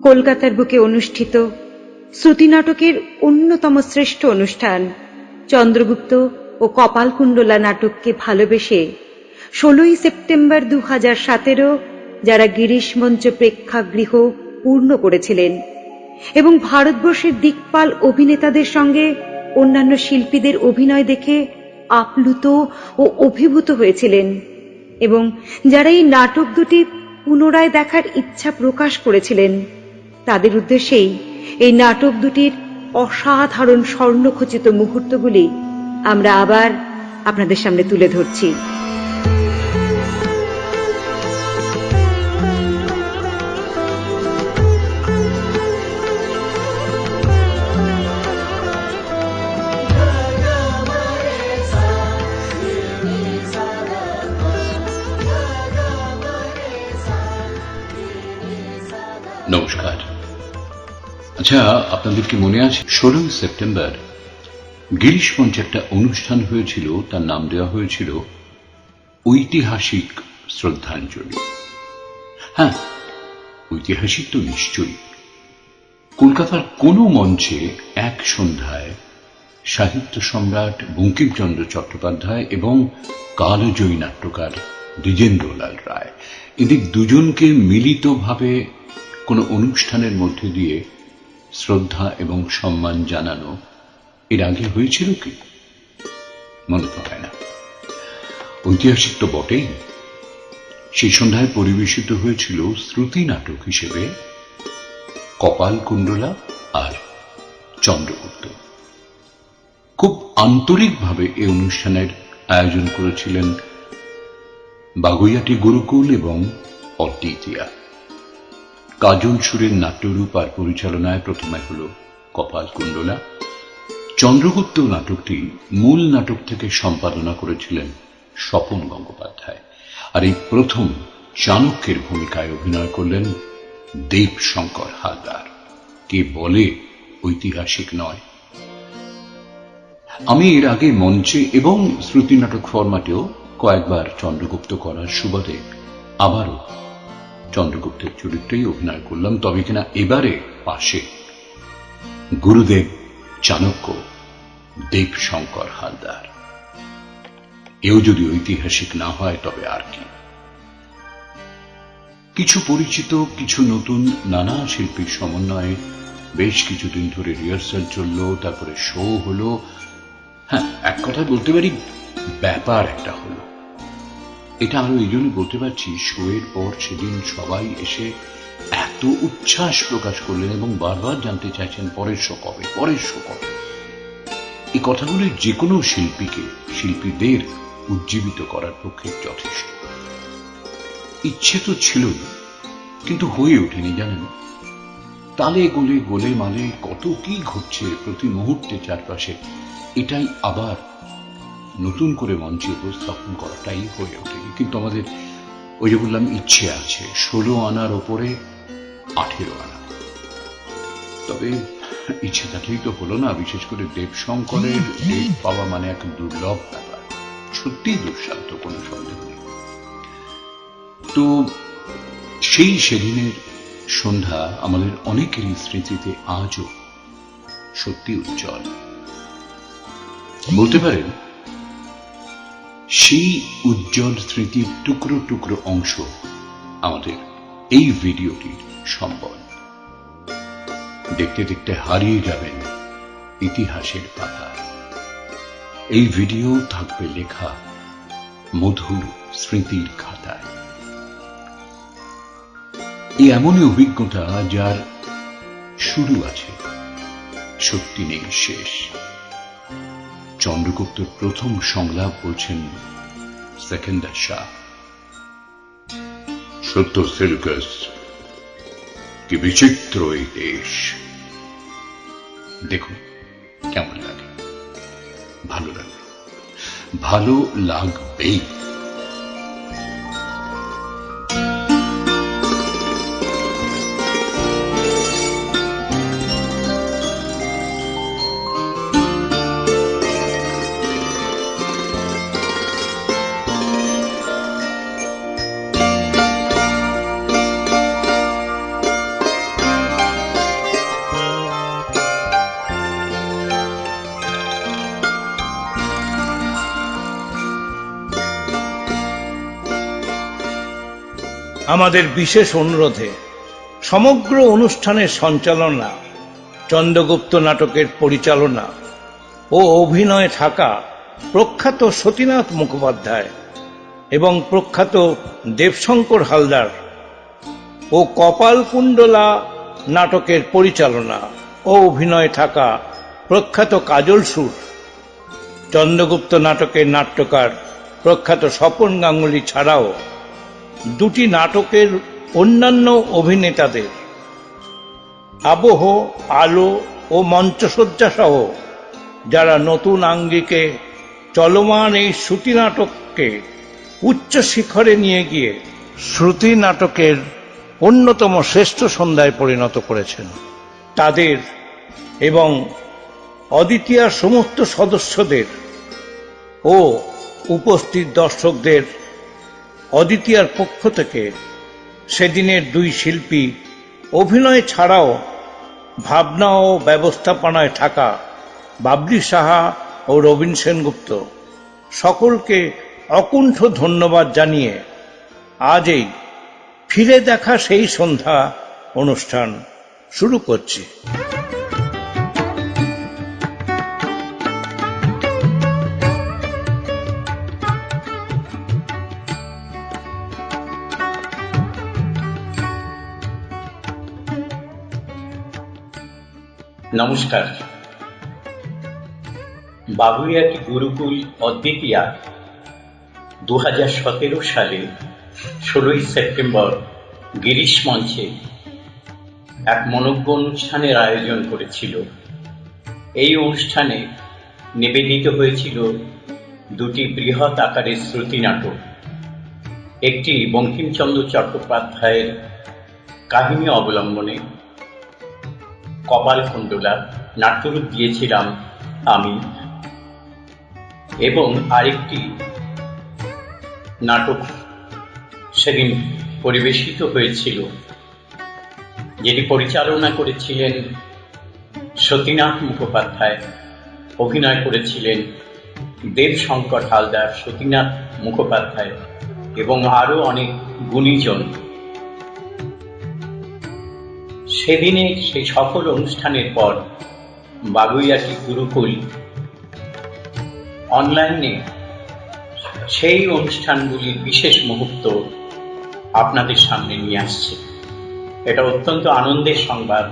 কলকাতার বুকে অনুষ্ঠিত শ্রুতি নাটকের অন্যতম শ্রেষ্ঠ অনুষ্ঠান চন্দ্রগুপ্ত ও কপালকুণ্ডলা নাটককে ভালোবেসে 16ই সেপ্টেম্বর 2017 যারা গিরিশ মঞ্চ প্রেক্ষাগৃহ পূর্ণ করেছিলেন এবং ভারতবর্ষের দিকপাল অভিনেতাদের সঙ্গে অন্যান্য শিল্পীদের অভিনয় দেখে আপ্লুত ও অভিভূত হয়েছিলেন এবং যারা এই নাটক দুটি পুনরায় দেখার ইচ্ছা প্রকাশ করেছিলেন, তাদের উদ্দেশ্যেই এই নাটক দুটির অসাধারণ স্বর্ণখচিত মুহূর্তগুলি আমরা আবার আপনাদের সামনে তুলে ধরছি। নমস্কার। আচ্ছা, আপনাদের কি মনে আছে 16 সেপ্টেম্বর গিরিশ মঞ্চে একটা অনুষ্ঠান হয়েছিল, তার নাম দেওয়া হয়েছিল ঐতিহাসিক শ্রদ্ধাঞ্জলি। হ্যাঁ, ঐতিহাসিক তো নিশ্চয়ই। কলকাতার কোনো মঞ্চে এক সন্ধ্যায় সাহিত্য সম্রাট বঙ্কিমচন্দ্র চট্টোপাধ্যায় এবং কালজয়ী নাট্যকার দ্বিজেন্দ্রলাল রায়, এদের দুজনকে মিলিতভাবে কোনো অনুষ্ঠানের মধ্যে দিয়ে শ্রদ্ধা এবং সম্মান জানানো এর আগে হয়েছিল কি? মনে তো হয় না। ঐতিহাসিক তো বটেই। সেই সন্ধ্যায় পরিবেশিত হয়েছিল শ্রুতি নাটক হিসেবে কপালকুণ্ডলা আর চন্দ্রগুপ্ত। খুব আন্তরিকভাবে এই অনুষ্ঠানের আয়োজন করেছিলেন বাগুইয়াটি গুরুকুল এবং অদ্বিতীয়া। কাজল সুরের নাট্যরূপ আর পরিচালনায় প্রথমে হল কপালকুণ্ডলা। চন্দ্রগুপ্ত নাটকটি মূল নাটক থেকে সম্পাদনা করেছিলেন স্বপন গঙ্গোপাধ্যায়। আর এই প্রথম চাণক্যের ভূমিকায় অভিনয় করলেন দেবশঙ্কর হালদার। কে বলে ঐতিহাসিক নয়? আমি এর আগে মঞ্চে এবং শ্রুতি নাটক ফরম্যাটেও কয়েকবার চন্দ্রগুপ্ত করার সুবাদে আবারও চন্দ্রগুপ্তের চরিত্রেই অভিনয় করলাম, তবে কিনা এবারে পাশে গুরুদেব চাণক্য দেবশঙ্কর হালদার। এও যদি ঐতিহাসিক না হয় তবে আর কি। কিছু পরিচিত, কিছু নতুন, নানা শিল্পীর সমন্বয়ে বেশ কিছুদিন ধরে রিহার্সাল চলল, তারপরে শো হলো। হ্যাঁ, এক কথা বলতে পারি, ব্যাপার একটা হলো। এটা আরো এই জন্য বলতে পারছি, শোয়ের পর সেদিন সবাই এসে এত উচ্ছ্বাস প্রকাশ করলেন এবং বারবার জানতে চাইছেন পরের শো কবে, পরের শো কবে। এই কথাগুলো যে কোনো শিল্পীকে, শিল্পীদের উজ্জীবিত করার পক্ষে যথেষ্ট। ইচ্ছে তো ছিল, কিন্তু হয়ে ওঠেনি। জানেন, তালে গোলে গোলে মালে কত কি ঘটছে প্রতি মুহূর্তে চারপাশে, এটাই আবার নতুন করে মঞ্চে উপস্থাপন করাটাই হয়ে ওঠেনি। কিন্তু আমাদের ওই যে বললাম, ইচ্ছে আছে 16 আনার ওপরে 18 আনা। তবে ইচ্ছে থাকলেই তো হলো না। বিশেষ করে দেবশঙ্করের ডেট পাওয়া মানে এক দুর্লভ ব্যাপার, সত্যি দুঃসাধ্য, কোনো সন্দেহ নেই। তো সেই সেদিনের সন্ধ্যা আমাদের অনেকেরই স্মৃতিতে আজও সত্যি উজ্জ্বল। বলতে পারেন সেই উজ্জ্বল স্মৃতির টুকরো টুকরো অংশ আমাদের এই ভিডিওটির সম্বল। দেখতে দেখতে হারিয়ে যাবেন ইতিহাসের পাতায়। এই ভিডিও থাকবে লেখা মধুর স্মৃতির খাতায়। এই এমনই অভিজ্ঞতা যার শুরু আছে, সত্যি নেই শেষ। চন্দ্রগুপ্তর প্রথম সংলাপ বলছেন সেকেন্দার শাহ, সত্য সেলুকাস, কি বিচিত্র এই দেশ। দেখুন কেমন লাগে। ভালো লাগবে, ভালো লাগবেই। আমাদের বিশেষ অনুরোধে সমগ্র অনুষ্ঠানের সঞ্চালনা, চন্দ্রগুপ্ত নাটকের পরিচালনা ও অভিনয়ে থাকা প্রখ্যাত সতীনাথ মুখোপাধ্যায় এবং প্রখ্যাত দেবশঙ্কর হালদার ও কপালকুণ্ডলা নাটকের পরিচালনা ও অভিনয়ে থাকা প্রখ্যাত কাজল সুর, চন্দ্রগুপ্ত নাটকের নাট্যকার প্রখ্যাত স্বপন গাঙ্গুলি ছাড়াও দুটি নাটকের অন্যান্য অভিনেতাদের, আবহ, আলো ও মঞ্চসজ্জা সহ যারা নতুন আঙ্গিকে চলমান এই শ্রুতি নাটককে উচ্চ শিখরে নিয়ে গিয়ে শ্রুতি নাটকের অন্যতম শ্রেষ্ঠ সন্ধ্যায় পরিণত করেছেন, তাদের এবং অদ্বিতীয়ার সমস্ত সদস্যদের ও উপস্থিত দর্শকদের অদ্বিতীয়ার পক্ষ থেকে সেদিনের দুই শিল্পী, অভিনয় ছাড়াও ভাবনা ও ব্যবস্থাপনায় থাকা বাবলি সাহা ও রবীন সেনগুপ্ত, সকলকে অকুণ্ঠ ধন্যবাদ জানিয়ে আজ এই ফিরে দেখা সেই সন্ধ্যা অনুষ্ঠান শুরু করছি। নমস্কার। বাবুইয়াটি গুরুকুল অদ্বিতীয়া 2017 সালে 16 সেপ্টেম্বর গিরিশ মঞ্চে এক মনোজ্ঞ অনুষ্ঠানের আয়োজন করেছিল। এই অনুষ্ঠানে নিবেদিত হয়েছিল দুটি বৃহৎ আকারের শ্রুতি নাটক। একটি বঙ্কিমচন্দ্র চট্টোপাধ্যায়ের কাহিনী অবলম্বনে কপালকুণ্ডলা নাট্যরূপ দিয়েছিলাম আমি, এবং আরেকটি নাটক সেদিন পরিবেশিত হয়েছিল, যেটি পরিচালনা করেছিলেন সতীনাথ মুখোপাধ্যায়, অভিনয় করেছিলেন দেবশঙ্কর হালদার, সতীনাথ মুখোপাধ্যায় এবং আরো অনেক গুণীজন। সেদিনের সেই সফল অনুষ্ঠানের পর বাবুইয়াটি গুরুকুল অনলাইনে সেই অনুষ্ঠানগুলির বিশেষ মুহূর্ত আপনাদের সামনে নিয়ে আসছে। এটা অত্যন্ত আনন্দের সংবাদ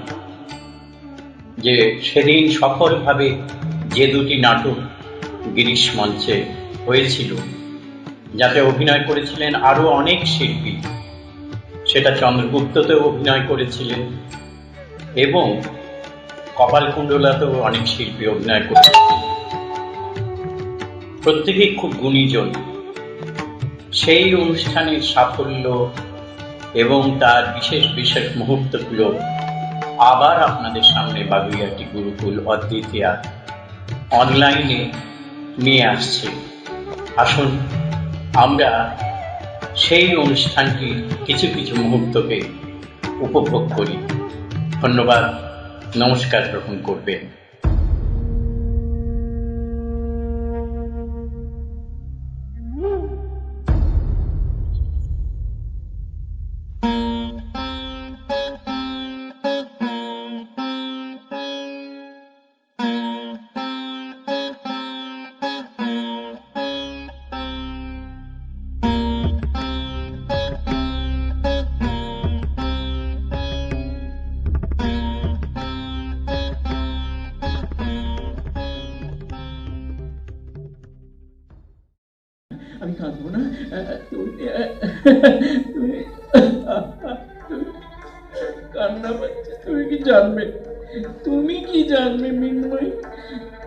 যে সেদিন সফলভাবে যে দুটি নাটক গিরিশ মঞ্চে হয়েছিল, যাতে অভিনয় করেছিলেন আরো অনেক শিল্পী, সেটা চন্দ্রগুপ্ততেও অভিনয় করেছিলেন এবং কপালকুণ্ডলাতেও অনেক শিল্পী অভিনয় করেছিলেন, প্রত্যেকেই খুব গুণীজন। সেই অনুষ্ঠানের সাফল্য এবং তার বিশেষ বিশেষ মুহূর্তগুলো আবার আপনাদের সামনে বাবুইয়াটি গুরুকুল অদ্বিতীয়া অনলাইনে নিয়ে আসছে। আসুন আমরা সেই অনুষ্ঠানটির কিছু কিছু মুহূর্তকে উপভোগ করি। ধন্যবাদ, নমস্কার গ্রহণ করবেন। আমি কাঁদবো না। তুমি কান্না পাচ্ছে, তুমি কি জানবে মিন্ময়?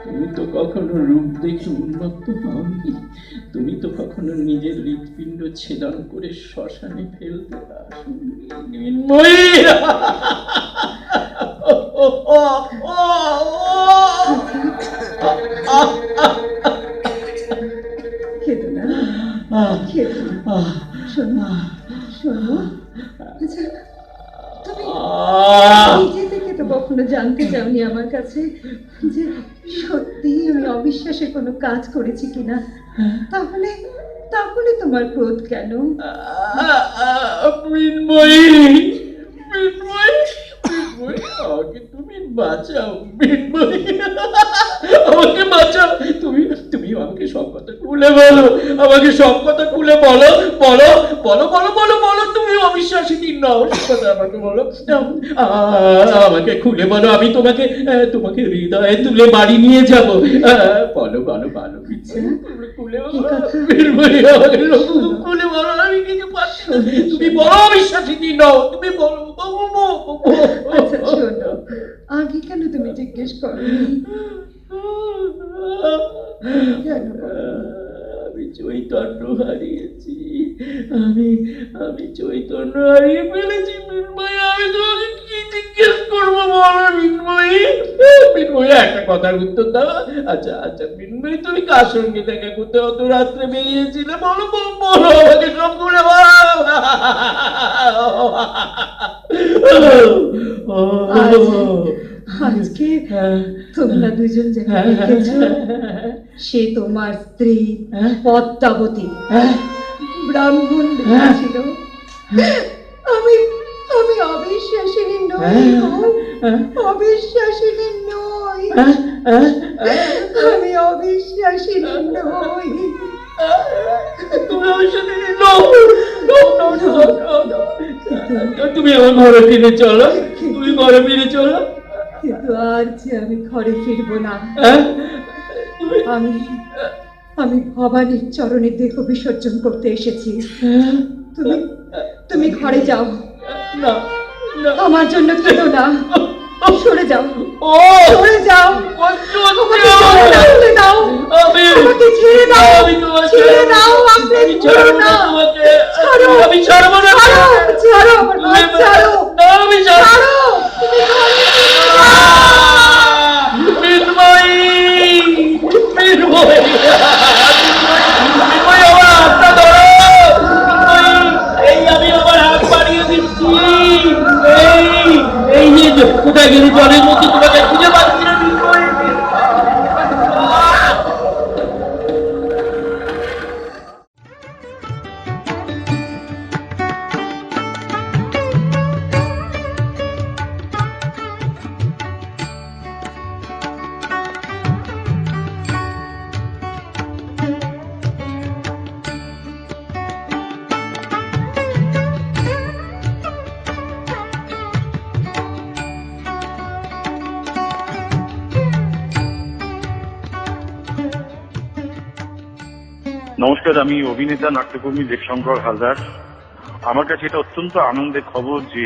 তুমি তো কখনো রূপ দেখে উন্মত্ত হওনি, তুমি তো কখনো নিজের হৃৎপিণ্ড ছেদন করে শ্মশানে ফেলতে আসনি মিন্ময়। খেতো না, খেতো। শোনো শোনো, আচ্ছা তুমি নিজে থেকে তো কখনো জানতে চাওনি আমার কাছে যে সত্যি আমি অবিশ্বাসে কোনো কাজ করেছি কিনা। তাহলে তাহলে তোমার ক্রোধ কেন? মৃন্ময়ী, মৃন্ময়ী, মৃন্ময়ী, আমাকে তুমি বাঁচাও মৃন্ময়ী, আমাকে বাঁচাও। তুমি তুমি আমাকে সব কথা খুলে বলো, আমাকে সব কথা খুলে বলো, বলো বলো বলো বলো বলো, তুমি অবিশ্বাসী নও, সব কথা আমাকে বলো, আমাকে খুলে বলো, আমি তোমাকে তোমাকে হৃদয়ে তুলে বাড়ি নিয়ে যাব। বলো বলো বলো, খুলে বলো মৃন্ময়ী, আমাকে খুলে বলো, আমি কিছু পারছি না। তুমি বলো অবিশ্বাসী নও, তুমি বলো। আচ্ছা শোনো, আগে কেন তুমি জিজ্ঞেস করনি? কেন বলোনি? আমি চৈতন্য হারিয়েছি, আমি আমি চৈতন্য হারিয়ে ফেলেছি মৃন্ময়ী। আমি তোমাকে কি জিজ্ঞেস করবো বলো মৃন্ময়ী? মৃন্ময়ী, একটা কথার উত্তর দাও। আচ্ছা আচ্ছা মৃন্ময়ী, তুমি কার সঙ্গে দেখা করতে অত রাত্রে বেরিয়েছিলে? বলো বলো বলো, আমাকে সব করে আজকে তোমরা দুজন যেখানে দেখেছো, সে তোমার স্ত্রী পদ্মাবতী ব্রাহ্মণ ছিল। আমি আমি অবিশ্বাসিনী নই, অবিশ্বাসিনী নই, আমি অবিশ্বাসিনী নই। তুমি অবিশ্বাসী নও, তুমি আমার ঘরে ফিরে চলো, তুমি ঘরে ফিরে চলো। কিন্তু আর যে আমি ঘরে ফিরবো না। আমি আমি ভবানীর চরণে দেহ বিসর্জন করতে এসেছি। তুমি তুমি ঘরে যাও, না আমার জন্য কেঁদো না, সরে যাও, ও সরে যাও, আমাকে চলে রাখতে দাও, আমাকে ছেড়ে দাও, ছেড়ে দাও, আমাকে ছাড়ো না, ছাড়ো, আমি ছাড়বো না, ছাড়ো, ছাড়ো আমার হাত, ছাড়ো, আমি ছাড়ো, তুমি ঘরে ফিরে যাও। মৃন্ময়ী, মৃন্ময়ী, মৃন্ময়ী, আমার হাতটা ধরো মৃন্ময়ী, এই আমি আমার হাত বাড়িয়ে দিচ্ছি, এই যে কোথায় গেলে জলের মধ্যে, তোমাকে খুঁজে পাচ্ছি না মৃন্ময়ী। নমস্কার, আমি অভিনেতা নাট্যকর্মী দেবশঙ্কর হালদার। আমার কাছে এটা অত্যন্ত আনন্দের খবর যে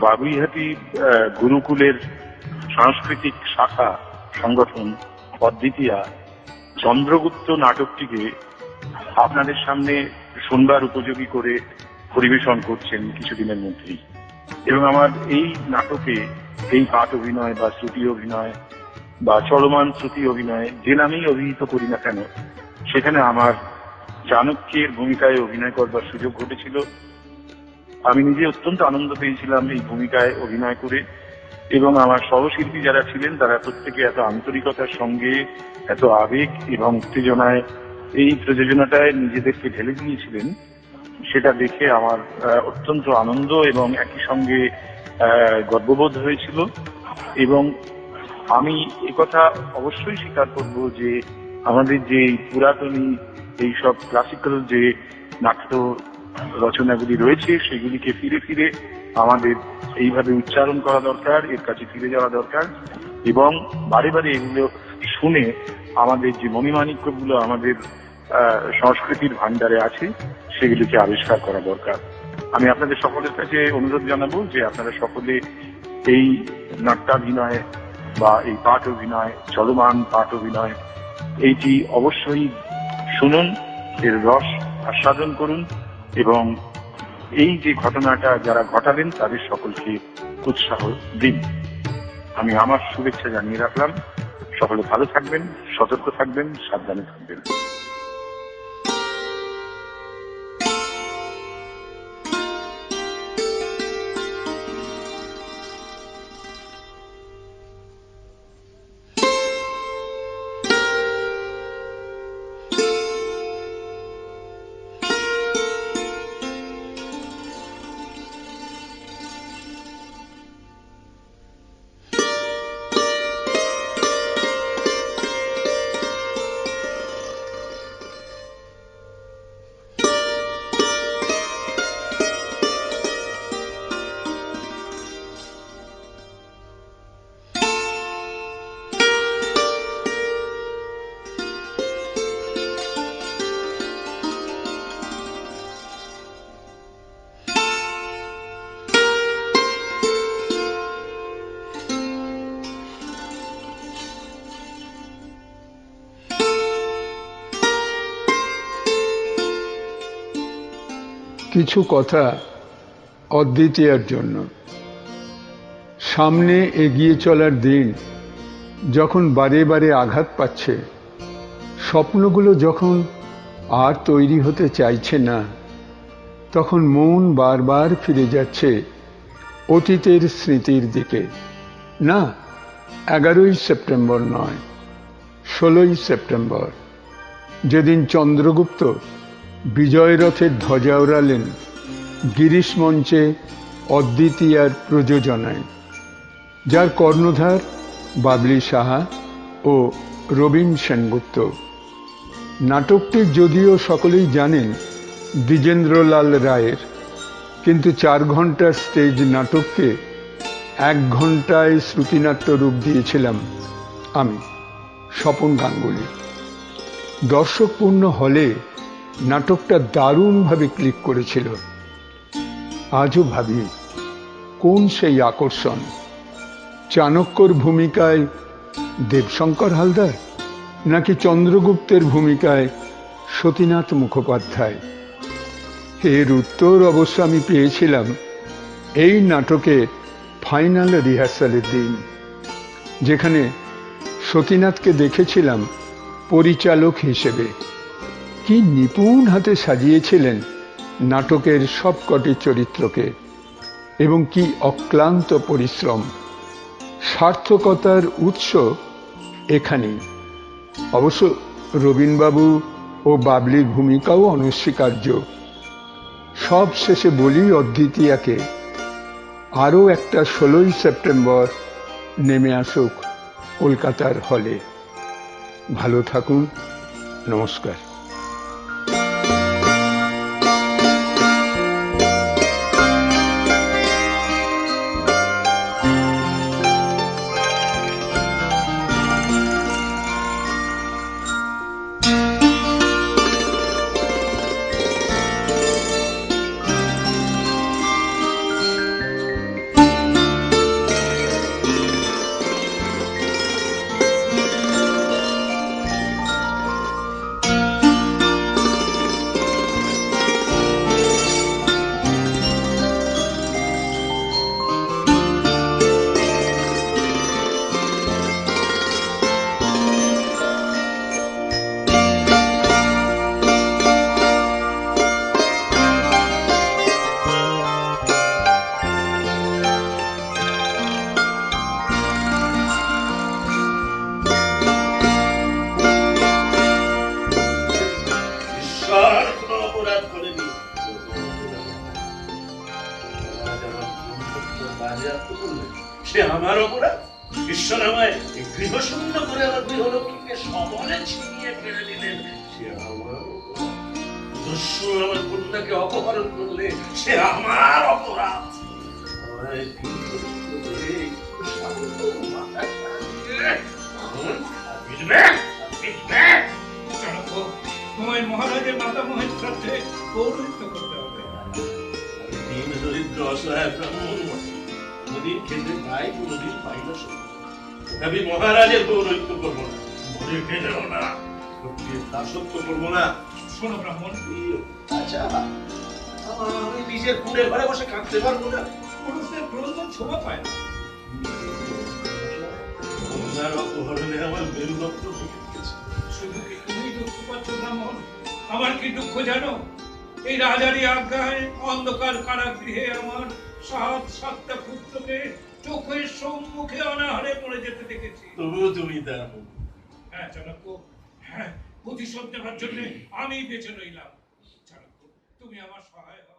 বাগুইহাটি গুরুকুলের সাংস্কৃতিক শাখা সংগঠন অদ্বিতীয়া চন্দ্রগুপ্ত নাটকটিকে আপনাদের সামনে শুনবার উপযোগী করে পরিবেশন করছেন কিছুদিনের মধ্যেই। এবং আমার এই নাটকে এই পাঠ অভিনয় বা শ্রুতি অভিনয় বা চলমান শ্রুতি অভিনয় যে নামেই অভিহিত করি না কেন, সেখানে আমার চাণক্যের ভূমিকায় অভিনয় করবার সুযোগ ঘটেছিল। আমি নিজে অত্যন্ত আনন্দ পেয়েছিলাম এই ভূমিকায় অভিনয় করে, এবং আমার সহশিল্পী যারা ছিলেন তারা প্রত্যেকে এত আন্তরিকতার সঙ্গে, এত আবেগ এবং উত্তেজনায় এই প্রযোজনাটায় নিজেদেরকে ঢেলে দিয়েছিলেন, সেটা দেখে আমার অত্যন্ত আনন্দ এবং একই সঙ্গে গর্ববোধ হয়েছিল। এবং আমি একথা অবশ্যই স্বীকার করব যে আমাদের যে পুরাতনী এইসব ক্লাসিক্যাল যে নাট্য রচনাগুলি রয়েছে, সেগুলিকে ফিরে ফিরে আমাদের এইভাবে উচ্চারণ করা দরকার, এর কাছে ফিরে যাওয়া দরকার, এবং বারে বারে এগুলো শুনে আমাদের যে মণিমাণিক্যগুলো আমাদের সংস্কৃতির ভান্ডারে আছে সেগুলিকে আবিষ্কার করা দরকার। আমি আপনাদের সকলের কাছে অনুরোধ জানাবো যে আপনারা সকলে এই নাট্যাভিনয় বা এই পাঠ অভিনয়, চলমান পাঠ অভিনয়, এইটি অবশ্যই শুনুন, এর রস আস্বাদন করুন, এবং এই যে ঘটনাটা যারা ঘটাবেন তাদের সকলকে উৎসাহ দিন। আমি আমার শুভেচ্ছা জানিয়ে রাখলাম। সকলে ভালো থাকবেন, সতর্ক থাকবেন, সাবধানে থাকবেন। কিছু কথা অদ্বিতীয়ার জন্য। সামনে এগিয়ে চলার দিন যখন বারে বারে আঘাত পাচ্ছে, স্বপ্নগুলো যখন আর তৈরি হতে চাইছে না, তখন মন বারবার ফিরে যাচ্ছে অতীতের স্মৃতির দিকে। না, 11ই সেপ্টেম্বর নয়, 16ই সেপ্টেম্বর, যেদিন চন্দ্রগুপ্ত বিজয় রথের ধ্বজা ওড়ালেন গিরিশ মঞ্চে অদ্বিতীয়ার প্রযোজনায়, যার কর্ণধার বাবলি সাহা ও রবীন সেনগুপ্ত। নাটকটি যদিও সকলেই জানেন দ্বিজেন্দ্রলাল রায়ের, কিন্তু 4 ঘন্টার স্টেজ নাটককে 1 ঘন্টায় শ্রুতিনাট্য রূপ দিয়েছিলাম আমি, স্বপন গাঙ্গুলি। দর্শকপূর্ণ হলে নাটকটা দারুণভাবে ক্লিক করেছিল। আজও ভাবি কোন সেই আকর্ষণ, চাণক্যর ভূমিকায় দেবশঙ্কর হালদার নাকি চন্দ্রগুপ্তের ভূমিকায় সতীনাথ মুখোপাধ্যায়? এর উত্তর অবশ্য আমি পেয়েছিলাম এই নাটকে ফাইনাল রিহার্সালের দিন, যেখানে সতীনাথকে দেখেছিলাম পরিচালক হিসেবে। কি নিপুণ হাতে সাজিয়েছিলেন নাটকের সবকটি চরিত্রকে, এবং কি অক্লান্ত পরিশ্রম। সার্থকতার উৎস এখানেই। অবশ্য রবীনবাবু ও বাবলির ভূমিকাও অনস্বীকার্য। সব শেষে বলি অদ্বিতীয়াকে আরও একটা 16ই সেপ্টেম্বর নেমে আসুক কলকাতার হলে। ভালো থাকুন, নমস্কার। সে আমার অপরাধ। ঈশ্বর আমায় গৃহশূন্য করে আমার গৃহলক্ষ্মীকে সবলে ছিনিয়ে ফেলে দিলেন, সে আমার অপরাধ। দস্যু আমার কন্যাকে অপহরণ করলে সে আমার অপরাধ। তোমায় মহারাজের মাতামহের সাথে পৌরহিত্য করতে হবে। দিন দরিদ্র অসহায় ব্রাহ্মণ, কোনদিন খেতে পাই, কোনদিন পাই না। আমি মহারাজের পৌরহিত্য করবো না, মনে খেলেও না, দাসত্ব করবো না। শোনো ব্রাহ্মণ, আচ্ছা আমি নিজের কুড়ে ঘরে বসে কাঁদতে পারবো না? পুরুষদের প্রয়োজন শোভা পায় না। কন্যার অপহরণে আমার মেরুদত্ত ভেঙে দিয়েছে। শুধু কি তুমি দুঃখ পাচ্ছ ব্রাহ্মণ? আমার কি দুঃখ জানো? এই রাজারই আজ্ঞায় অন্ধকার কারাগৃহে আমার 7 পুত্রকে চোখের সম্মুখে অনাহারে পড়ে যেতে দেখেছি। তবুও তুমি তার হ্যাঁ চাণক্য, হ্যাঁ, প্রতিশোধ নেবার জন্য আমি বেঁচে রইলাম। চাণক্য, তুমি আমার সহায় হও।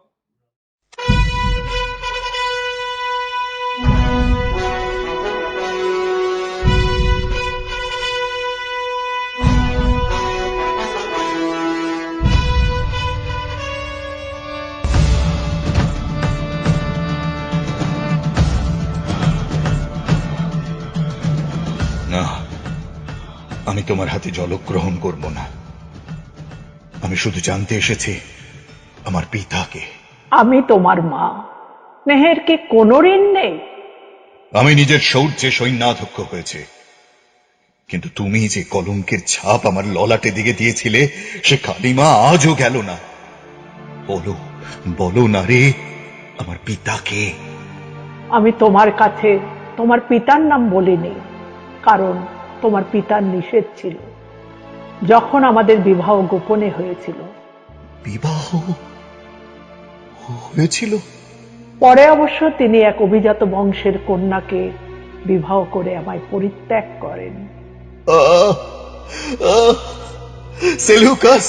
না, আমি তোমার হাতে জলগ্রহণ করব না। আমি শুধু জানতে এসেছি আমার পিতাকে। আমি তোমার মা, স্নেহের কি কোনো ঋণ নেই? আমি নিজের শৌর্যে সৈন্যাধ্যক্ষ হয়েছে, কিন্তু তুমি যে কলঙ্কের ছাপ আমার ললাটে দিকে দিয়েছিলে সে কালিমা আজও গেল না। বলো বলো না রে, আমার পিতাকে। আমি তোমার কাছে তোমার পিতার নাম বলিনি, কারণ তোমার পিতার নিষেধ ছিল যখন আমাদের বিবাহ গোপনে হয়েছিল। বিবাহ হয়েছিল? পরে অবশ্য তিনি এক অভিজাত বংশের কন্যাকে বিবাহ করে আমায় পরিত্যাগ করেন। আহ, আহ, সেলুকাস,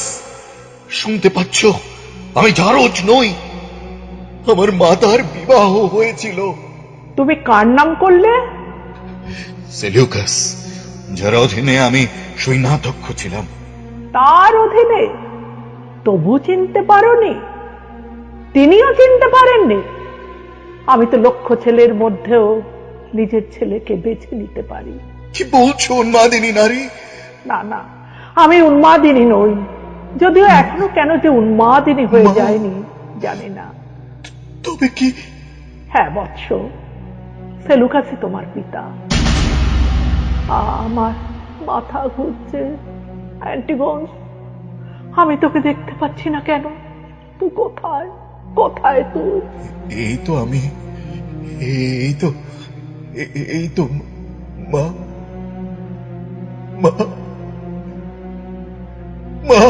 শুনতে পাচ্ছ? আমি জারজ নই, আমার মাতার বিবাহ হয়েছিল। তুমি কার নাম করলে? সেলুকাস, যার অধীনে আমি সৈন্যাধ্যক্ষ ছিলাম। তার অধীনে? তবু চিনতে পারোনি? তিনিও চিনতে পারেননি? আমি তো লক্ষ ছেলের মধ্যেও নিজের ছেলেকে বেছে নিতে পারি। কি বলছো উন্মাদিনী নারী? না না, আমি উন্মাদিনী নই, যদিও এখনো কেন যে উন্মাদিনী হয়ে যায়নি জানি না। তবে কি? হ্যাঁ বৎস, সেলুকাসই তোমার পিতা। আমার মাথা ঘুরছে। অ্যান্টিগোন্স, আমি তোকে দেখতে পাচ্ছি না কেন? তুই কোথায়? কোথায় তুই? এই তো আমি, এই তো মা, মা, মা।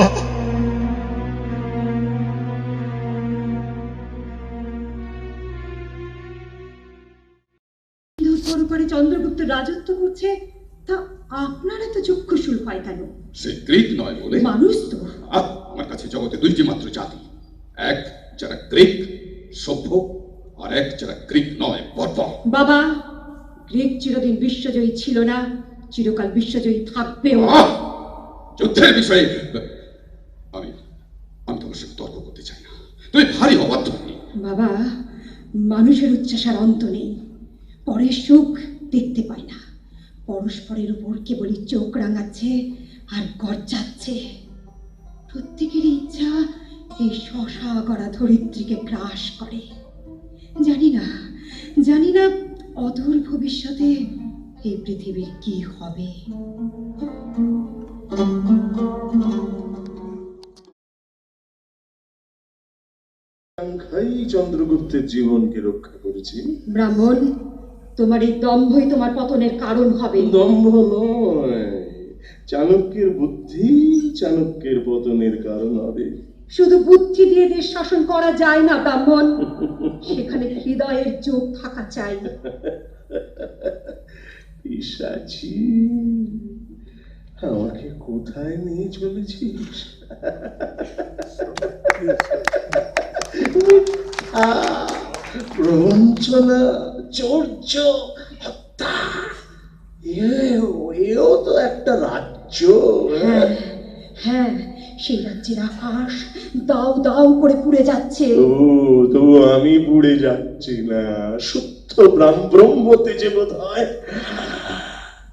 পরে চন্দ্রগুপ্ত রাজত্ব করছে, তা আপনারা তো চক্ষুশূল হয় কেন? সে গ্রিক নয় বলে? মানুষ তো। আমার কাছে জগতে দুইটি মাত্র জাতি, এক যারা গ্রিক সভ্য, আর এক যারা গ্রিক নয়, বর্বর। বাবা, গ্রিক চিরদিন বিশ্বজয়ী ছিল না, চিরকাল বিশ্বজয়ী থাকবেও। যুদ্ধের বিষয়ে আমি তোমার সাথে তর্ক করতে চাই না, তুমি ভারী অবাধ্য। বাবা, মানুষের উচ্চাসার অন্ত নেই, পরের সুখ দেখতে পায় না, পরস্পরের উপর কেবলই চোখ রাঙাচ্ছে আর গর্জাচ্ছে। প্রত্যেকের ইচ্ছা এই শশা গড়া ধরিত্রীকে গ্রাস করে। জানি না অদূর ভবিষ্যতে এই পৃথিবীর কি হবে। চন্দ্রগুপ্তের জীবনকে রক্ষা করেছি। ব্রাহ্মণ, তোমার এই দম্ভই তোমার পতনের কারণ হবে। দম্ভ নয়, চাণক্যের বুদ্ধি চাণক্যের পতনের কারণ হবে। শুধু বুদ্ধি দিয়ে দেশ শাসন করা যায় না ব্রাহ্মণ, সেখানে হৃদয়ের যোগ থাকা চাই। পিশাচি, আমাকে কোথায় নিয়ে চলেছিস? প্রবঞ্চনা, চর্য, হত্যা, এও তো একটা রাজ্য। হ্যাঁ, সেই রাজ্যের আকাশ দাও দাও করে পুড়ে যাচ্ছে। তো আমি পুড়ে যাচ্ছি না, শুদ্ধ ব্রহ্মতে যে বোধ হয়।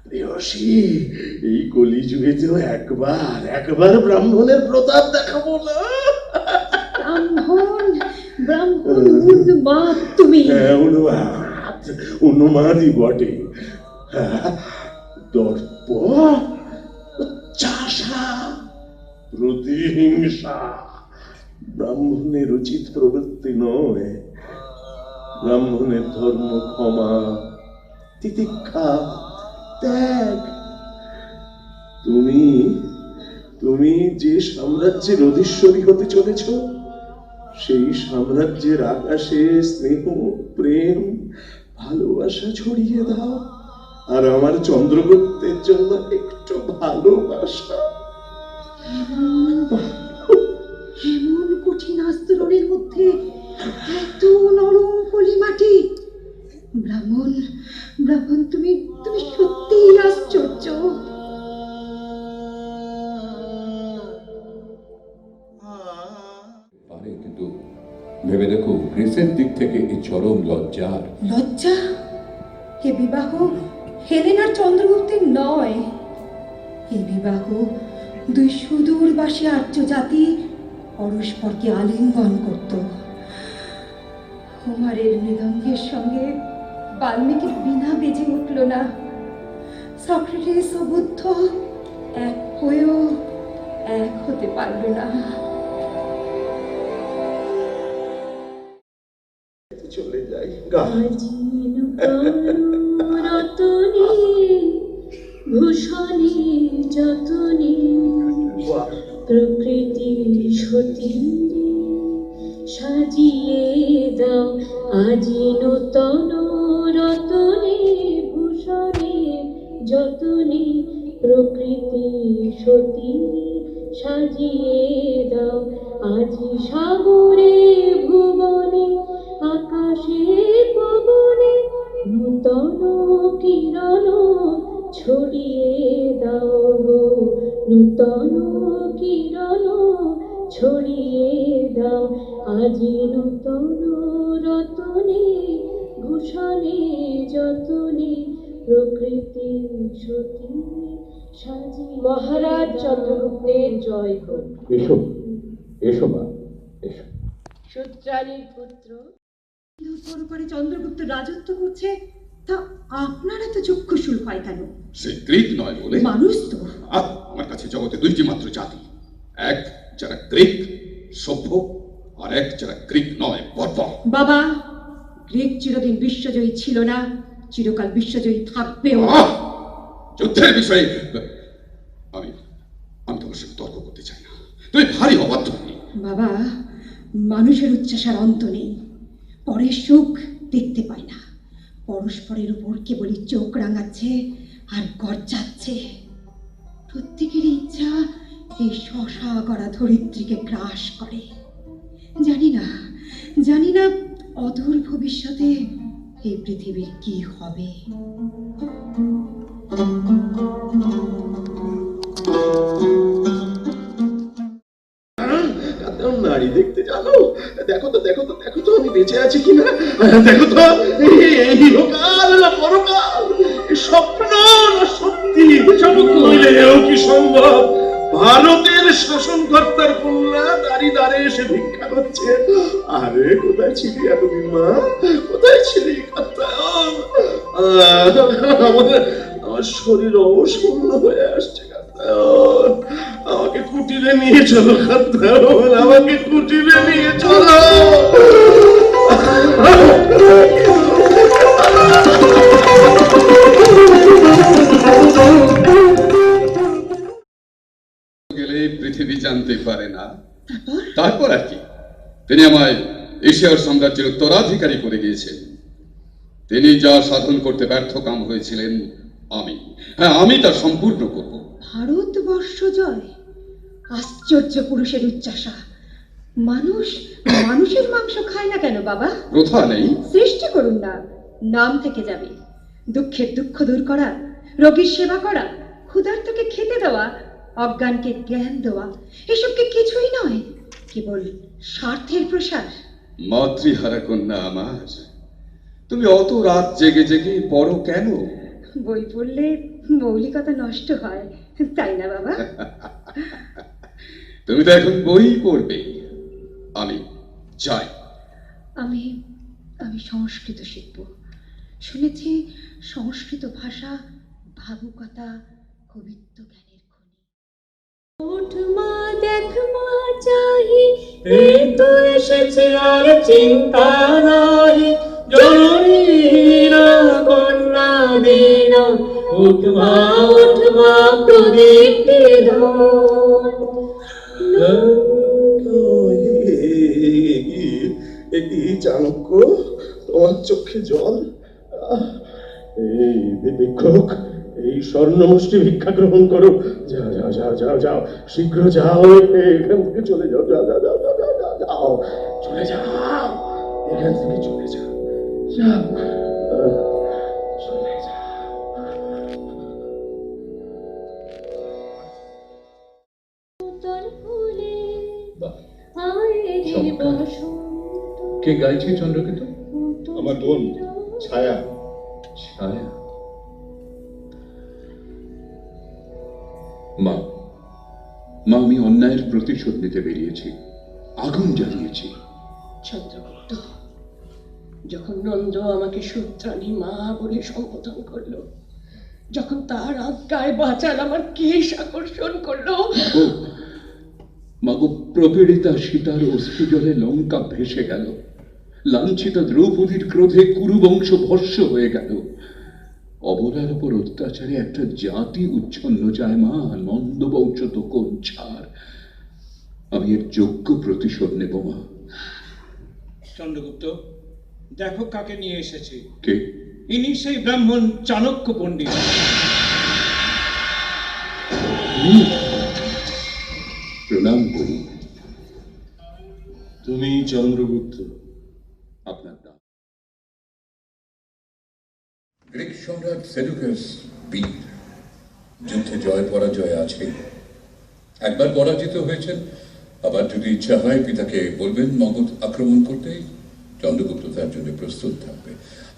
প্রেয়সী, এই কলিযুগেতেও একবার ব্রাহ্মণের প্রতাপ দেখাবো না? ব্রাহ্মণ উন্মাদ তুমি। উন্মাদই বটে। দর্প, চাষা, প্রতিহিংসা ব্রাহ্মণের উচিত প্রবৃত্তি নয়। ব্রাহ্মণের ধর্ম ক্ষমা, তিতিক্ষা, ত্যাগ। তুমি যে সাম্রাজ্যের অধীশ্বরী হতে চলেছ, সেই সাম্রাজ্যের আকাশে স্নেহ, প্রেম, ভালোবাসা ছড়িয়ে দাও, আর আমার চন্দ্রগুপ্তের জন্য একটু ভালোবাসা। এমন কঠিন আস্তরণের মধ্যে এত নরম কলি মাটি। ব্রাহ্মণ, তুমি সত্যিই আশ্চর্য। কিন্তু ভেবে দেখো, গ্রিসের দিক থেকে এই চরম লজ্জা। এ বিবাহ হেলেনার চন্দ্রগুপ্তের নয়, এ বিবাহ দুই সুদূরবাসী আর্য জাতি পরস্পরকে আলিঙ্গন করত। হোমারের মৃদঙ্গের সঙ্গে বাল্মীকির বীণা বেজে উঠল না। সক্রেটিস ও বুদ্ধ এক হয়েও এক হতে পারল না। চলে যাই গা। ভূষণে যতনে প্রকৃতি সতী সাজিয়ে দাও আজি নূতন রতনে ভূষণে যতনে প্রকৃতি সতী সাজিয়ে দাও আজি সাগরে ভুবনে আকাশে পবনে নূতন কিরণ ছড়িয়ে দাও গো নূতন কিরণ ছড়িয়ে দাও আজি নূতন রতনে ভূষণে যতনে প্রকৃতি সতী সাজি। মহারাজ চন্দ্রগুপ্তের জয় হোক। এসো এসো মা এসো। সূত্রালীর পুত্র পরে চন্দ্রগুপ্ত রাজত্ব করছে, তা আপনারা তো চক্ষুশূল হয় কেন? সে গ্রিক নয় বলে মানুষ তো। আমার কাছে জগতে দুইটি মাত্র জাতি, এক যারা গ্রিক সভ্য, আর এক যারা গ্রিক নয় বর্বর। বাবা, গ্রিক চিরদিন বিশ্বজয়ী ছিল না, চিরকাল বিশ্বজয়ী থাকবেও। যুদ্ধের বিষয়ে আমি তোমার সাথে তর্ক করতে চাই না, তুমি ভারী অবাধ্য। বাবা, মানুষের উচ্চাসার অন্ত নেই, পরের সুখ দেখতে পায় না, পরস্পরের উপর কেবলই চোখ রাঙাচ্ছে আর গর্জাচ্ছে। প্রত্যেকের ইচ্ছা এই শশা করা ধরিত্রীকে গ্রাস করে। জানি না অদূর ভবিষ্যতে এই পৃথিবীর কি হবে। নারী দেখতে জানো? দেখো তো দেখো তো দেখো তো আমি বেঁচে আছি কিনা, দেখো তো এই ইহকাল না পরকাল, স্বপ্ন না সত্যি, নইলেও কি সম্ভব ভারতের শাসনকর্তার কন্যা দাঁড়ি দাঁড়ে এসে ভিক্ষা করছে? আরে কোথায় ছিলি এতদিন মা, কোথায় ছিলি? আমার শরীর অবসন্ন হয়ে আসছে। আমাকে কুটিরে নিয়ে চলো, আমাকে কুটিরে নিয়ে চলো। গেলে পৃথিবী জানতে পারে না, তারপর আর কি? তিনি আমায় এশিয়ার সাম্রাজ্যের উত্তরাধিকারী করে গিয়েছেন। তিনি যা সাধন করতে ব্যর্থ কাম হয়েছিলেন, আমি তা সম্পূর্ণ করব। ভারতবর্ষ জয়, আশ্চর্য পুরুষের উচ্চাসা। মানুষের মাংস খায় না কেন বাবা? প্রথা নেই, সৃষ্টি করুন না, নাম থেকে যাবে। দুঃখের দুঃখ দূর করা, রোগীর সেবা করা, ক্ষুধার্তকে খেতে দেওয়া, অজ্ঞানকে জ্ঞান দেওয়া, এসব কি কিছুই নয়, কেবল স্বার্থের প্রসার। মাতৃহারা কন্যা আমার, তুমি অত রাত জেগে জেগে পড়ো কেন? বই পড়লে মৌলিকতা নষ্ট হয়, তাই না বাবা? তুমি তো এখন বই পড়বে, আমি যাই। আমি সংস্কৃত শিখব। শুনেছি সংস্কৃত ভাষা ভাবুকতা, কবিত্ব জ্ঞানের খনি। ওঠ মা, দেখ মা চাহি, এই তো এসেছে আর চিন্তা নাই। জননী না কন্যা দিনা, উঠ মা প্রদীপ চাণক্য, তোমার চোখে জল। এই ভিক্ষুক, এই স্বর্ণমুষ্টি ভিক্ষা গ্রহণ করো। যাও যাও যাও যাও যাও, শীঘ্র যাও, এখান থেকে চলে যাও, যাও যাও যাও যাও যাও যাও, চলে যাও, এখান থেকে চলে যাও, যাও চলে যাও। কে গাইছে চন্দ্রকেতু? আমার বোন ছায়া। ছায়া? মা, আমি অন্যায়ের প্রতিশোধ নিতে বেরিয়েছি, আগুন জ্বালিয়েছি। চন্দ্রগুপ্ত, যখন নন্দ আমাকে সূত্রানী মা বলে সম্বোধন করলো, যখন তার আজ্ঞায় বাঁচার আমার কেশ আকর্ষণ করলো, মাগো, প্রপীড়িতা সীতার অশ্রু জলে লঙ্কা ভেসে গেল। লাঞ্ছিতা দ্রৌপদীর ক্রোধে কুরুবংশ ভস্য হয়ে গেল। অবলার উপর অত্যাচারে একটা জাতি উচ্ছন্ন যায় মা, নন্দবংশ তো কোন ছাড়। আমি এর যোগ্য প্রতিশোধ নেব মা। চন্দ্রগুপ্ত, দেখো কাকে নিয়ে এসেছি। কে? ইনি সেই ব্রাহ্মণ চাণক্য পণ্ডিত। প্রণাম করি। তুমি চন্দ্রগুপ্ত? আপনার নাম? গ্রিক সম্রাট সেলুকাস বীর, যুদ্ধে জয় পরাজয় আছে। একবার পরাজিত হয়েছেন, আবার যদি ইচ্ছা হয় পিতাকে বলবেন মগধ আক্রমণ করতে, চন্দ্রগুপ্ত তার জন্য প্রস্তুত থাকবে।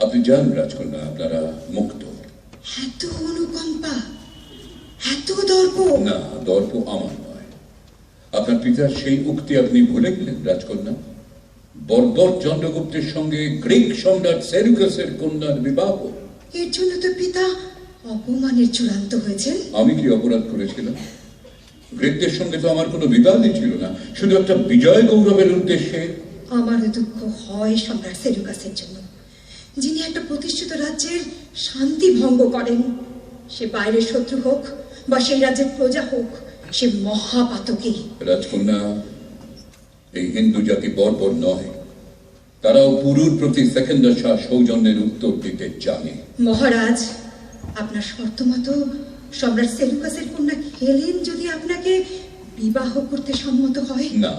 আপনি যান রাজকন্যা, আপনারা মুক্ত। এত অনুকম্পা, এত দর্প? না, দর্প আমার নয়। আপনার পিতার সেই উক্তি আপনি ভুলে গেলেন রাজকন্যা? বর্বর চন্দ্রগুপ্তের সঙ্গে গ্রিক সম্রাট সেলুকাসের কন্যার বিবাহ। এর জন্য তো পিতা অপমানের চূড়ান্ত হয়েছেন। আমি কি অপরাধ করেছিলাম? গ্রিকদের সঙ্গে তো আমার কোনো বিবাদই ছিল না, শুধু একটা বিজয় গৌরবের উদ্দেশ্যে। আমারও দুঃখ হয় সম্রাট সেলুকাসের জন্য, যিনি একটা প্রতিষ্ঠিত রাজ্যের শান্তি ভঙ্গ করেন। সে বাইরের শত্রু হোক বা সেই রাজ্যের প্রজা হোক, সে মহাপাতকী। রাজকন্যা, এই হিন্দু জাতি বর্বর নয়, তারাও পুরুর প্রতি সেকেন্ডার শাহ সৌজন্যের উত্তর দিতে জানে। মহারাজ, আপনার শর্ত মতো সম্রাট সেলুকাসের কন্যা হেলেন যদি আপনাকে বিবাহ করতে সম্মত হয়। না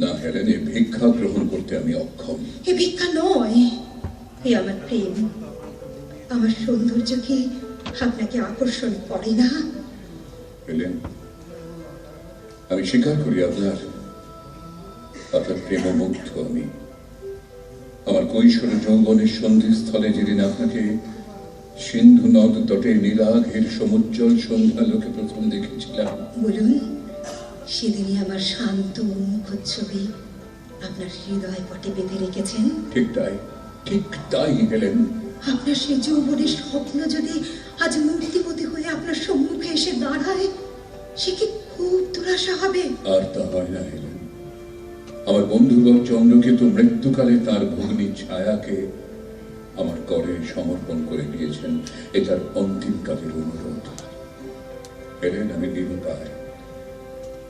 না হেলেন, এই ভিক্ষা গ্রহণ করতে আমি অক্ষম। এ ভিক্ষা নয়, এ আমার প্রেম। আমার সৌন্দর্য কি আপনাকে আকর্ষণ করে না? হেলেন, আমি স্বীকার করি আপনার প্রেমমুগ্ধ আমি। আমার কৈশোর যৌবনের সন্ধিস্থলে যেদিন আপনাকে সিন্ধু নদ তটে নীলাঘের সমুজ্জ্বল সন্ধ্যালোকে প্রথম দেখেছিলাম। বলুন, সেদিনই আমার শান্ত মুখচ্ছবি আপনার হৃদয় পটে বেঁধে রেখেছেন। ঠিক তাই হেলেন। আপনার সেই যৌবনের স্বপ্ন যদি আজ মূর্তিপতি হয়ে আপনার সম্মুখে এসে দাঁড়ায়, সে কি খুব দুরাশা হবে? আর তা হয় না হেলেন। আমার বন্ধুবর চন্দ্রকেতু মৃত্যুকালে তার ভগ্নী ছায়াকে আমার করে সমর্পণ করে দিয়েছেন। এটার অন্তিম কালের অনুরোধ। হেলেন, আমি নিরুপায়।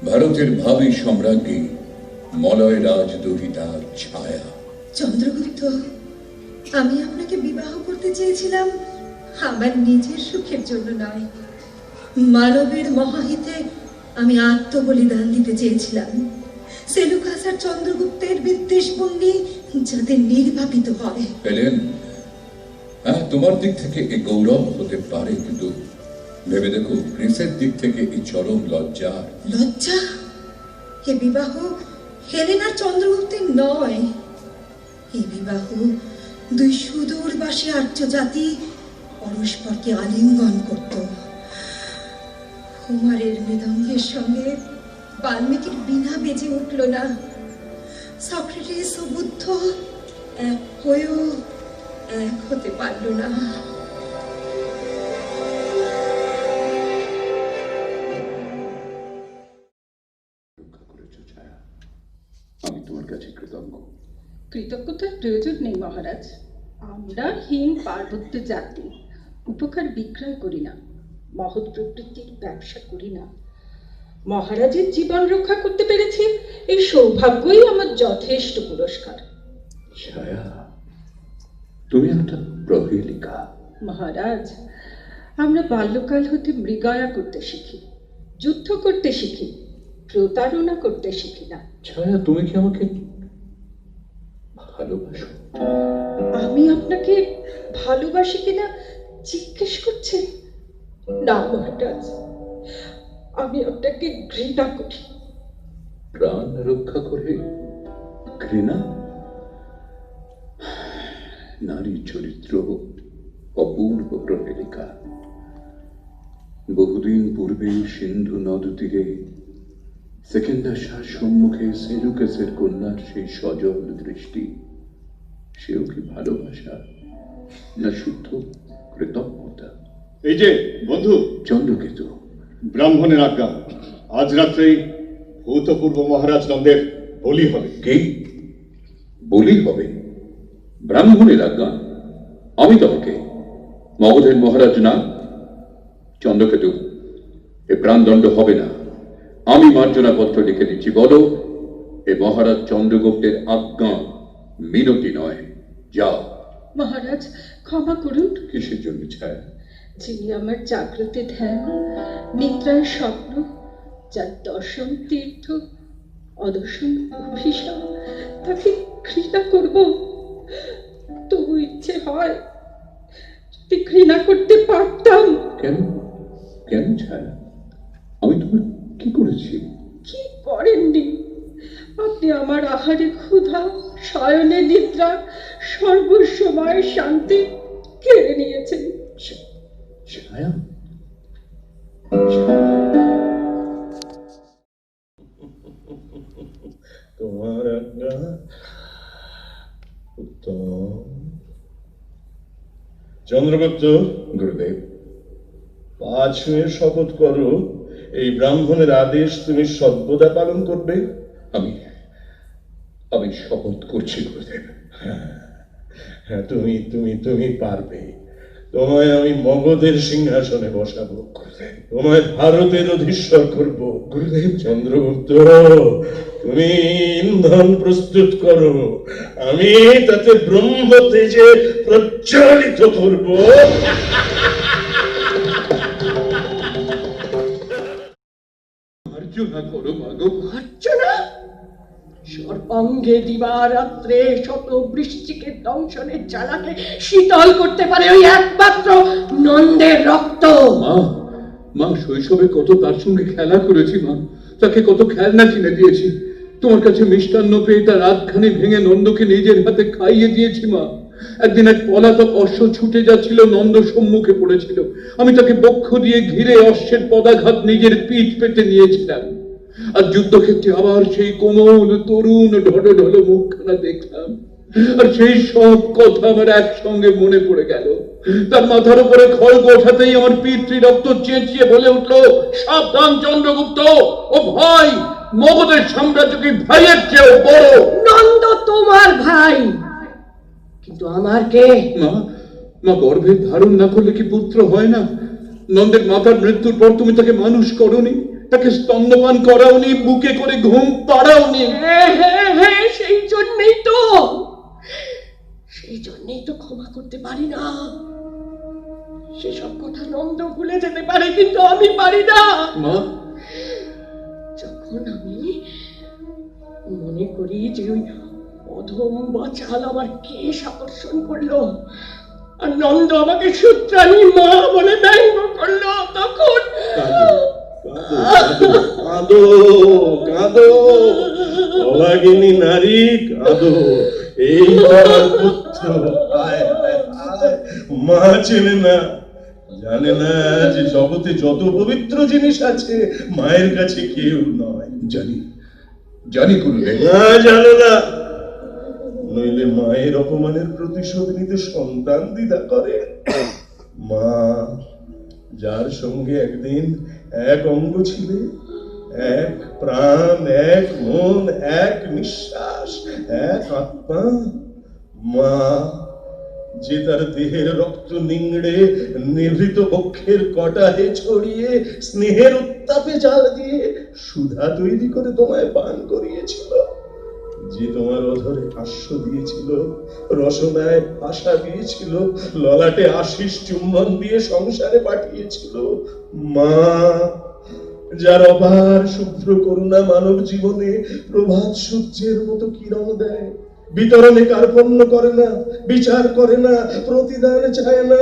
ভারতের ভাবী সম্রাজ্ঞী মলয় রাজদুহিতার ছায়া। চন্দ্রগুপ্ত, আমি আপনাকে বিবাহ করতে চেয়েছিলাম আমার নিজের সুখের জন্য নয়। মানবের মহাহিতে আমি আত্মবলিদান দিতে চেয়েছিলাম। সেলুকাস আর চন্দ্রগুপ্তের বিদ্বেষ বন্যী যাতে নির্বাপিত হয়। হেলেন, হ্যাঁ, তোমার দিক থেকে এই গৌরব হতে পারে, কিন্তু ভেবে দেখো গ্রিসের দিক থেকে এই চরম লজ্জা। লজ্জা? এ বিবাহ হেলেন আর চন্দ্রগুপ্তের নয়। এই বিবাহ দুই সুদূরবাসী আর্য জাতি পরস্পরকে আলিঙ্গন করত। হোমারের মৃদঙ্গের সঙ্গে বাল্মীকির বীণা বেজে উঠল না। সক্রেটিস ও বুদ্ধ এক হয়েও এক হতে পারল না। আমি তোমার কাছে কৃতজ্ঞ। কৃতজ্ঞতার প্রয়োজন নেই মহারাজ। আমরা হীন পার্বত্য জাতি, উপকার বিক্রয় করি না, মহৎ প্রবৃত্তির ব্যবসা করি না। মহারাজের জীবন রক্ষা করতে পেরেছি, এই সৌভাগ্যই আমার যথেষ্ট পুরস্কার। ছায়া, তুমি একটা প্রহেলিকা। মহারাজ, আমরা বাল্যকাল হতে মৃগয়া করতে শিখি, যুদ্ধ করতে শিখি, প্রতারণা করতে শিখি না। ছায়া, তুমি কি আমাকে ভালোবাসো? আমি আপনাকে ভালোবাসি কিনা জিজ্ঞেস করছেন? না মহারাজ, আমি আপনাকে ঘৃণা করি। প্রাণ রক্ষা করে ঘৃণা? নারী চরিত্র অপূর্ব প্রহেলিকা। বহুদিন পূর্বে সিন্ধু নদ তীরে সেকেন্ডার শাহ সম্মুখে সেলুকাসের কন্যার সেই সজল দৃষ্টি, সেও কি ভালোবাসা না শুদ্ধ কৃতজ্ঞতা? এই যে বন্ধু চন্দ্রকেতু, ব্রাহ্মণের আজ্ঞা, আজ রাত্রেই ভূতপূর্ব মহারাজ নন্দের বলি হবে। কি বলি হবে, ব্রাহ্মণের আজ্ঞা। আমি তোমাকে মগধের মহারাজ না। চন্দ্রকেতু, এ প্রাণদণ্ড হবে না। আমি মার্জনা পত্র লিখে দিচ্ছি। বলো, এ মহারাজ চন্দ্রগুপ্তের আজ্ঞা, মিনতি নয়। যাও। মহারাজ ক্ষমা করুন। কিসের জন্য ছায়া? যিনি আমার জাগ্রতে ধ্যান, নিদ্রার স্বপ্ন, যার দশম তীর্থ অদশম অভিশাপ, তাকে ঘৃণা করব। তবু ইচ্ছে হয় যদি ঘৃণা করতে পারতাম। কেন কেন ছায়া? আমি তোমার কি করেছি? কি করেননি? আপনি আমার আহারে ক্ষুধা, শয়নে নিদ্রা, সর্বসময় শান্তি কেড়ে নিয়েছেন। ছায়া, তোমার আজ্ঞা উত্তম। চন্দ্রগুপ্ত, গুরুদেব, পা ছুঁয়ে শপথ করো, এই ব্রাহ্মণের আদেশ তুমি সর্বদা পালন করবে। আমি আমি শপথ করছি গুরুদেব। হ্যাঁ, তুমি তুমি তুমি পারবে। তোমায় আমি মগধের সিংহাসনে বসাবো, তোমায় ভারতের অধীশ্বর করব। গুরুদেব, চন্দ্রগুপ্ত, তুমি ইন্ধন প্রস্তুত করো, আমি তাতে ব্রহ্ম তেজে প্রজ্বলিত করব। মার্জনা করো মাগো। মার্জনা? সর্বাঙ্গে দিবারাত্রে শত বৃশ্চিকের দংশনের জ্বালাকে শীতল করতে পারে ওই একমাত্র নন্দের রক্ত। মা, মা শৈশবে কত তার সঙ্গে খেলা করেছি মা। তাকে কত খেলনা কিনে দিয়েছি। তোমার কাছে মিষ্টান্ন পেয়ে তার রাতখানি ভেঙে নন্দকে নিজের হাতে খাইয়ে দিয়েছি মা। একদিন এক পলাতক অশ্ব ছুটে যাচ্ছিল, নন্দ সম্মুখে পড়েছিল। আমি তাকে বক্ষ দিয়ে ঘিরে অশ্বের পদাঘাত নিজের পিঠ পেতে নিয়েছিলাম। আর যুদ্ধক্ষেত্রে আবার সেই কোমল তরুণ ঢলো ঢলো মুখখানা দেখলাম, আর সেই সব কথা আমার একসঙ্গে মনে পড়ে গেল। তার মাথার উপরে খড়গ ওঠাতেই আমার পিতৃ রক্ত চেঁচিয়ে বলে উঠলো, সাবধান চন্দ্রগুপ্ত, ও ভাই মগধের সাম্রাজ্য কি ভাইয়ের চেয়েও বড়। নন্দ তোমার ভাই, কিন্তু আমার কে? মা, মা গর্ভের ধারণ না করলে কি পুত্র হয় না? নন্দের মাতার মৃত্যুর পর তুমি তাকে মানুষ করোনি, তাকে স্তন্যপান করাওনি, বুকে করে ঘুম পাড়াওনি। হ্যাঁ, সেই জন্যই তো ক্ষমা করতে পারি না। সেসব কথা নন্দ ভুলে যেতে পারে, কিন্তু আমি পারি না। মা, যখন আমি মনে করি যে ওই অধম বাচাল আমার কেশ আকর্ষণ করলো, আর নন্দ আমাকে সূত্রানি মা বলে ব্যঙ্গ করলো, তখন কাঁদো কাঁদো, অভাগিনী নারী কাঁদো। এই তোমার পুত্র মা চেনে না, জানে না যে জগতে যত পবিত্র জিনিস আছে মায়ের কাছে কেউ নয়। জানি জানি গুরুদেব। না, জানো না, নইলে মায়ের অপমানের প্রতিশোধ নিতে সন্তান দ্বিধা করে। মা, যার সঙ্গে একদিন এক অঙ্গ ছিলে, এক প্রাণ, এক মন, এক নিঃশ্বাস, এক আত্মা, মা যে তার দেহের রক্ত নিংড়ে নিভৃত বক্ষের কটাহে ছড়িয়ে স্নেহের উত্তাপে জাল দিয়ে সুধা তৈরি করে তোমায় পান করিয়েছিল, যে তোমার অধরে হাস্য দিয়েছিল, রসনায় আশা দিয়েছিল, ললাটে আশিস চুম্বন দিয়ে সংসারে পাঠিয়েছিল, মা যার অপার শুভ্র করুণা মানব জীবনে প্রভাত সূর্যের মতো কিরণ দেয়, বিতরণে কার্পণ্য করে না, বিচার করে না, প্রতিদান চায় না,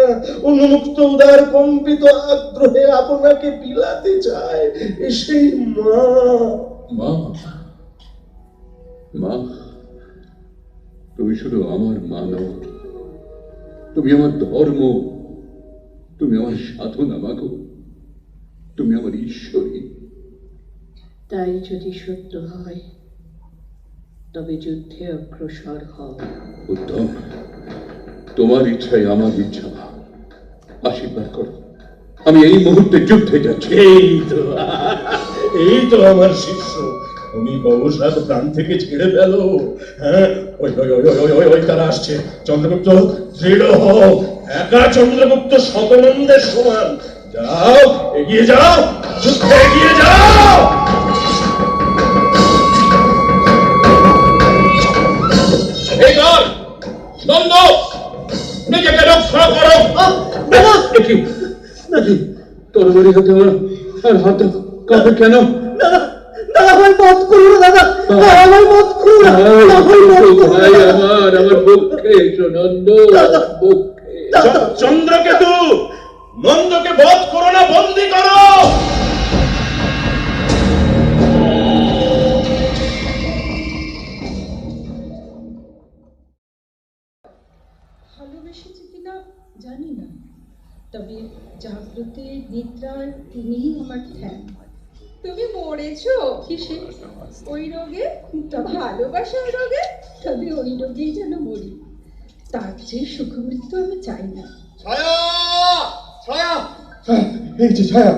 উন্মুক্ত উদার কম্পিত আগ্রহে আপনাকে বিলাতে চায়, সেই মা। মা, মা, তুমি শুধু আমার মা নও, তুমি আমার ধর্ম, তুমি আমার সাধনা মাগো, তুমি আমার ঈশ্বরী। তাই যদি সত্য হয় তবে যুদ্ধে অগ্রসর হও। উত্তম, তোমার ইচ্ছাই আমার ইচ্ছা। আশীর্বাদ করো, আমি এই মুহূর্তে যুদ্ধে যাচ্ছি। এই তো আমার শিষ্য, তুমি ববসাদ প্রাণ থেকে ছেড়ে ফেলো। হ্যাঁ, ওই ওই ওই ওই ওই ওই তারা আসছে। চন্দ্রগুপ্ত দৃঢ় হও, একা চন্দ্রগুপ্ত শতনন্দের সমান। যাও, এগিয়ে যাও, যুদ্ধে এগিয়ে যাও। এই দল দ্বন্দ্ব নিজেকে রক্ষা করো। দেখি দেখি তরবারি হাতে আর হাত কাঁপে কেন? আমার মত করুন দাদা, আমার মত করুন, ভাই আমার পক্ষে সুনন্দ, পক্ষে। চন্দ্রকেতু, নন্দকে বধ করো না, বন্দী করো। ভালোবেসেছি কিনা জানি না, তবে জাগ্রতে নিদ্রায় তিনিই আমার ধ্যান। তুমি মরেছো কিসে? ওই রোগে, ভালোবাসার রোগে? তবে ওই রোগেই যেন মরি, তার চেয়ে সুখমৃত্যু আমি চাই না। ছায়া, ছায়া, এই যে ছায়া।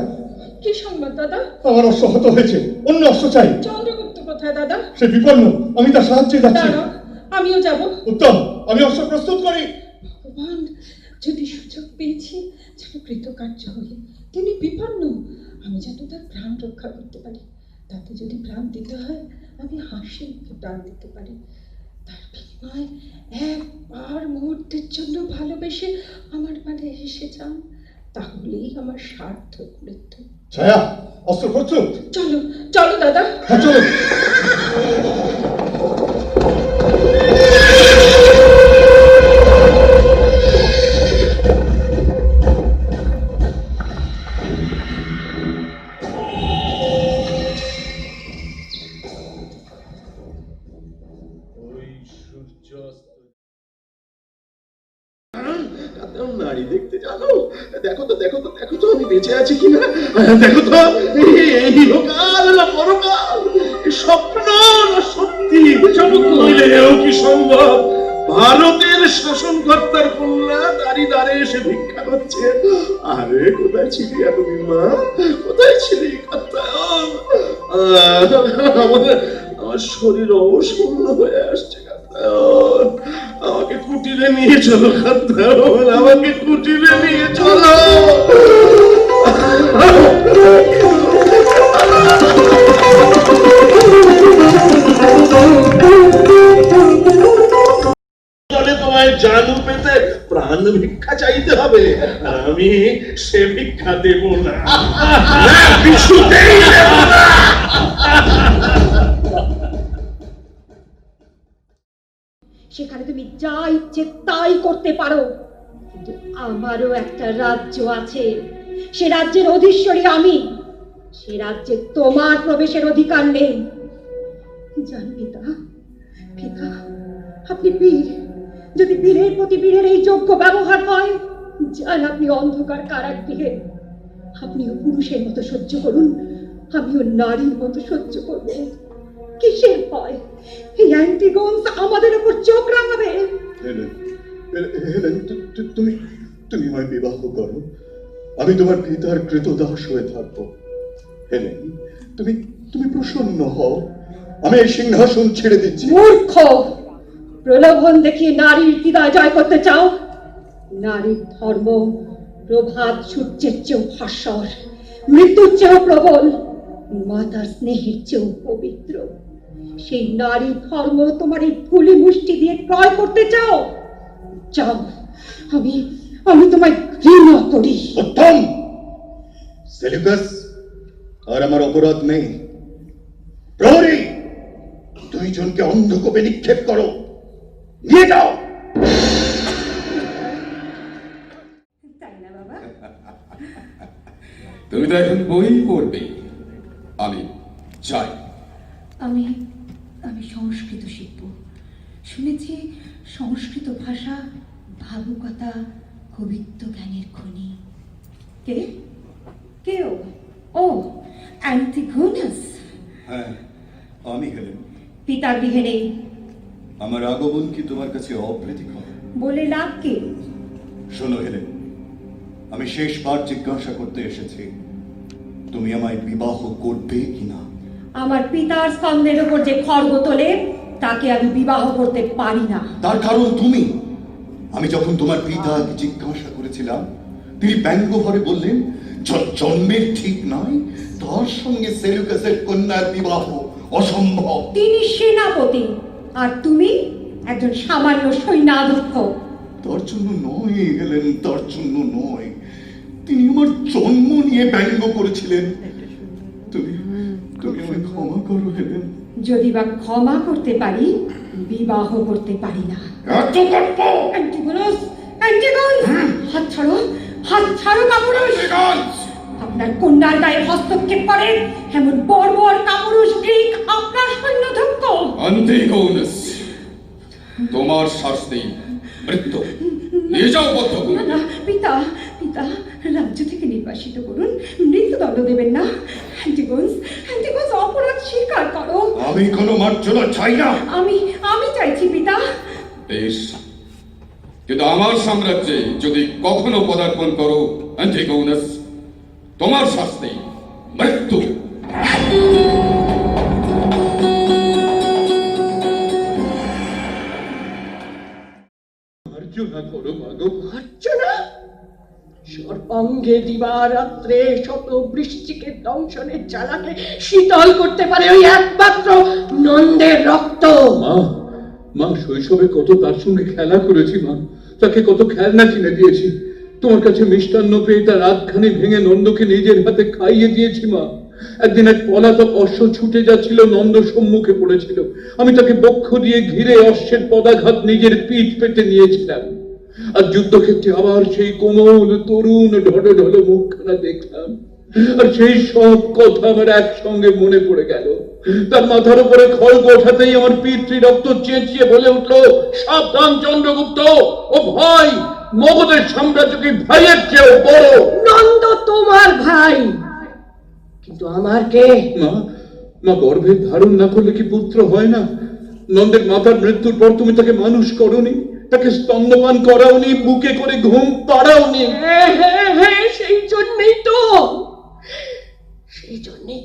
কি সংবাদ দাদা? আমার অশ্ব হত হয়েছে, অন্য অশ্ব চাই। চন্দ্রগুপ্ত কোথায় দাদা? সে বিপন্ন, আমি তার সাহায্যে যাচ্ছি। দাঁড়াও, আমিও যাব। উত্তম, আমি অশ্ব প্রস্তুত করি। ভগবান, যদি সুযোগ পেয়েছি যেন কৃতকার্য হই। তিনি বিপন্ন, আমি যেন তার প্রাণ রক্ষা করতে পারি। তাতে যদি প্রাণ দিতে হয় আমি হাসি মুখে প্রাণ দিতে পারি। তার বিনিময়ে একবার মুহূর্তের জন্য ভালোবেসে আমার মানে এসে যান, তাহলেই আমার সার্থক মৃত্যু। ছায়া, অস্ত্র প্রস্তুত। চলো চলো দাদা। হ্যাঁ, চলো। নারী দেখতে জানো? দেখো তো দেখো তো দেখো তো আমি বেঁচে আছি কিনা। দেখো তো, এই লোকাল না পরকাল, স্বপ্ন না সত্যি। নইলেও কি সম্ভব? ভারতের শাসনকর্তার কন্যা দাঁড়ি দাঁড়ে এসে ভিক্ষা করছে। আরে কোথায় ছিলি এতদিন মা? কোথায় ছিলি? আমার শরীর অবসন্ন হয়ে আসছে। আমাকে কুটিরে নিয়ে চলো, আমাকে কুটিরে নিয়ে চলো। তোমায় জানু পেতে প্রাণ ভিক্ষা চাইতে হবে, আর আমি সে ভিক্ষা দেব না, কিছুতেই দেব না। সেখানে তুমি যা ইচ্ছে তাই করতে পারো, কিন্তু আমারও একটা রাজ্য আছে। সে রাজ্যের অধীশ্বরী আমি। সে রাজ্যে তোমার প্রবেশের অধিকার নেই। জান পিতা, পিতা আপনি বীর। যদি বীরের প্রতি বীরের এই যোগ্য ব্যবহার হয়, যান আপনি অন্ধকার কারাগৃহে। আপনিও পুরুষের মতো সহ্য করুন, আমিও নারীর মতো সহ্য করব। কিসের ভয়? এই অ্যান্টিগন্স আমাদের উপর চোখ রাঙাবে। হেলেন, তুমি আমায় বিবাহ করো, আমি তোমার পিতার কৃতদাস হয়ে থাকবো। হেলেন, তুমি প্রসন্ন হও, আমি এই সিংহাসন ছেড়ে দিচ্ছি। মূর্খ! প্রলোভন দেখিয়ে নারীর হৃদয় জয় করতে চাও? নারীর ধর্ম প্রভাত সূর্যের চেয়েও ভাস্বর, মৃত্যুর চেয়েও প্রবল, মাতার স্নেহের চেয়েও পবিত্র। সেই নারী ধর্ম তোমার এই গুলি মুষ্টি দিয়ে ক্রয় করতে চাও? যাও, আমি তোমায় ঘৃণা করি। উত্তম, সেলুকাস আর আমার অপরাধ নেই। প্রহরী, দুইজনকে অন্ধকূপে নিক্ষেপ করো, নিয়ে যাও। তাই না বাবা? তুমি তো এখন বই পড়বে, আমি চাই। আমি সংস্কৃত শিখব। শুনেছি সংস্কৃত ভাষা ভাবুকতা, কবিত্ব জ্ঞানের খনি। কেউ? ও, অ্যান্টিগোনাস। হ্যাঁ, আমি হেলেন। পিতার গৃহে নেই। আমার আগমন কি তোমার কাছে অপ্রীতিকর? বলে লাভ কি? শোনো হেলেন, আমি শেষবার জিজ্ঞাসা করতে এসেছি, তুমি আমায় বিবাহ করবে কিনা? আমার পিতার স্তম্ভের উপর যে খড়গ তোলে তাকে আমি বিবাহ করতে পারি না। তার কারণ তুমি। আমি যখন তোমার পিতাকে জিজ্ঞাসা করেছিলাম, তিনি ব্যঙ্গ ভরে বললেন, জন্মের ঠিক নয়, তার সঙ্গে সেলুকাসের কন্যার বিবাহ অসম্ভব। তিনি সেনাপতি আর তুমি একজন সামান্য সৈন্যাধ্যক্ষ। তার জন্য নয় হেলেন, তার জন্য নয়। তিনি আমার জন্ম নিয়ে ব্যঙ্গ করেছিলেন। তুমি তুমি আমায় ক্ষমা করো হেলেন। যদি বা ক্ষমা করতে পারি, বিবাহ করতে পারি না। অ্যান্টিগোনাস, অ্যান্টিগোনাস, হাত ছাড়ো, হাত ছাড়ো কাপুরুষ। আপনার কন্যার গায়ে হস্তক্ষেপ করে এমন বর্বর কাপুরুষ গ্রীক আপনার সৈন্যধ্যক্ষ। অ্যান্টিগোনাস, তোমার শাস্তি মৃত্যু। নিয়ে যাও বদ্ধ। না পিতা, পিতা রাজ্য থেকে নির্বাসিত করুন, মৃত্যুদণ্ড দেবেন না। অ্যান্টিগোনাস, অ্যান্টিগোনাস, অপরাধ স্বীকার করো। আমি কোনো মার্জনা চাই না। আমি চাইছি পিতা। বেশ, কিন্তু আমার সাম্রাজ্যে যদি কখনো পদার্পণ করো অ্যান্টিগোনাস, তোমার শাস্তি মৃত্যু। মার্জনা করো মাগো, মার্জনা। সর্বাঙ্গে দিবারাত্রে শত বৃশ্চিকের দংশনের জ্বালাকে শীতল করতে পারে ওই একমাত্র নন্দের রক্ত। মা, মা শৈশবে কত তার সঙ্গে খেলা করেছি মা, তাকে কত খেলনা কিনে দিয়েছি। তোমার কাছে মিষ্টান্ন পেয়ে তার রাতখানি ভেঙে নন্দকে নিজের হাতে খাইয়ে দিয়েছি মা। একদিন এক পলাতক অশ্ব ছুটে যাচ্ছিল, নন্দ সম্মুখে পড়েছিল। আমি তাকে বক্ষ দিয়ে ঘিরে অশ্বের পদাঘাত নিজের পিঠ পেতে নিয়েছিলাম। আর যুদ্ধক্ষেত্রে আবার সেই কোমল তরুণ ঢলো ঢলো মুখখানা দেখলাম, আর সেই সব কথা আমার একসঙ্গে মনে পড়ে গেল। তার মাথার উপরে খড়গ ওঠাতেই আমার পিতৃ রক্ত চেঁচিয়ে বলে উঠলো, সাবধান চন্দ্রগুপ্ত, ও ভাই, মগধের সাম্রাজ্যকে ভাইয়ের চেয়েও বড়। নন্দ তোমার ভাই, কিন্তু আমার কে? মা, মা গর্ভে ধারণ না করলে কি পুত্র হয় না? নন্দের মাতার মৃত্যুর পর তুমি তাকে মানুষ করোনি, তাকে স্তন্যপান করাওনি, বুকে করে ঘুম পাড়াওনি। হ্যাঁ, সেই জন্যই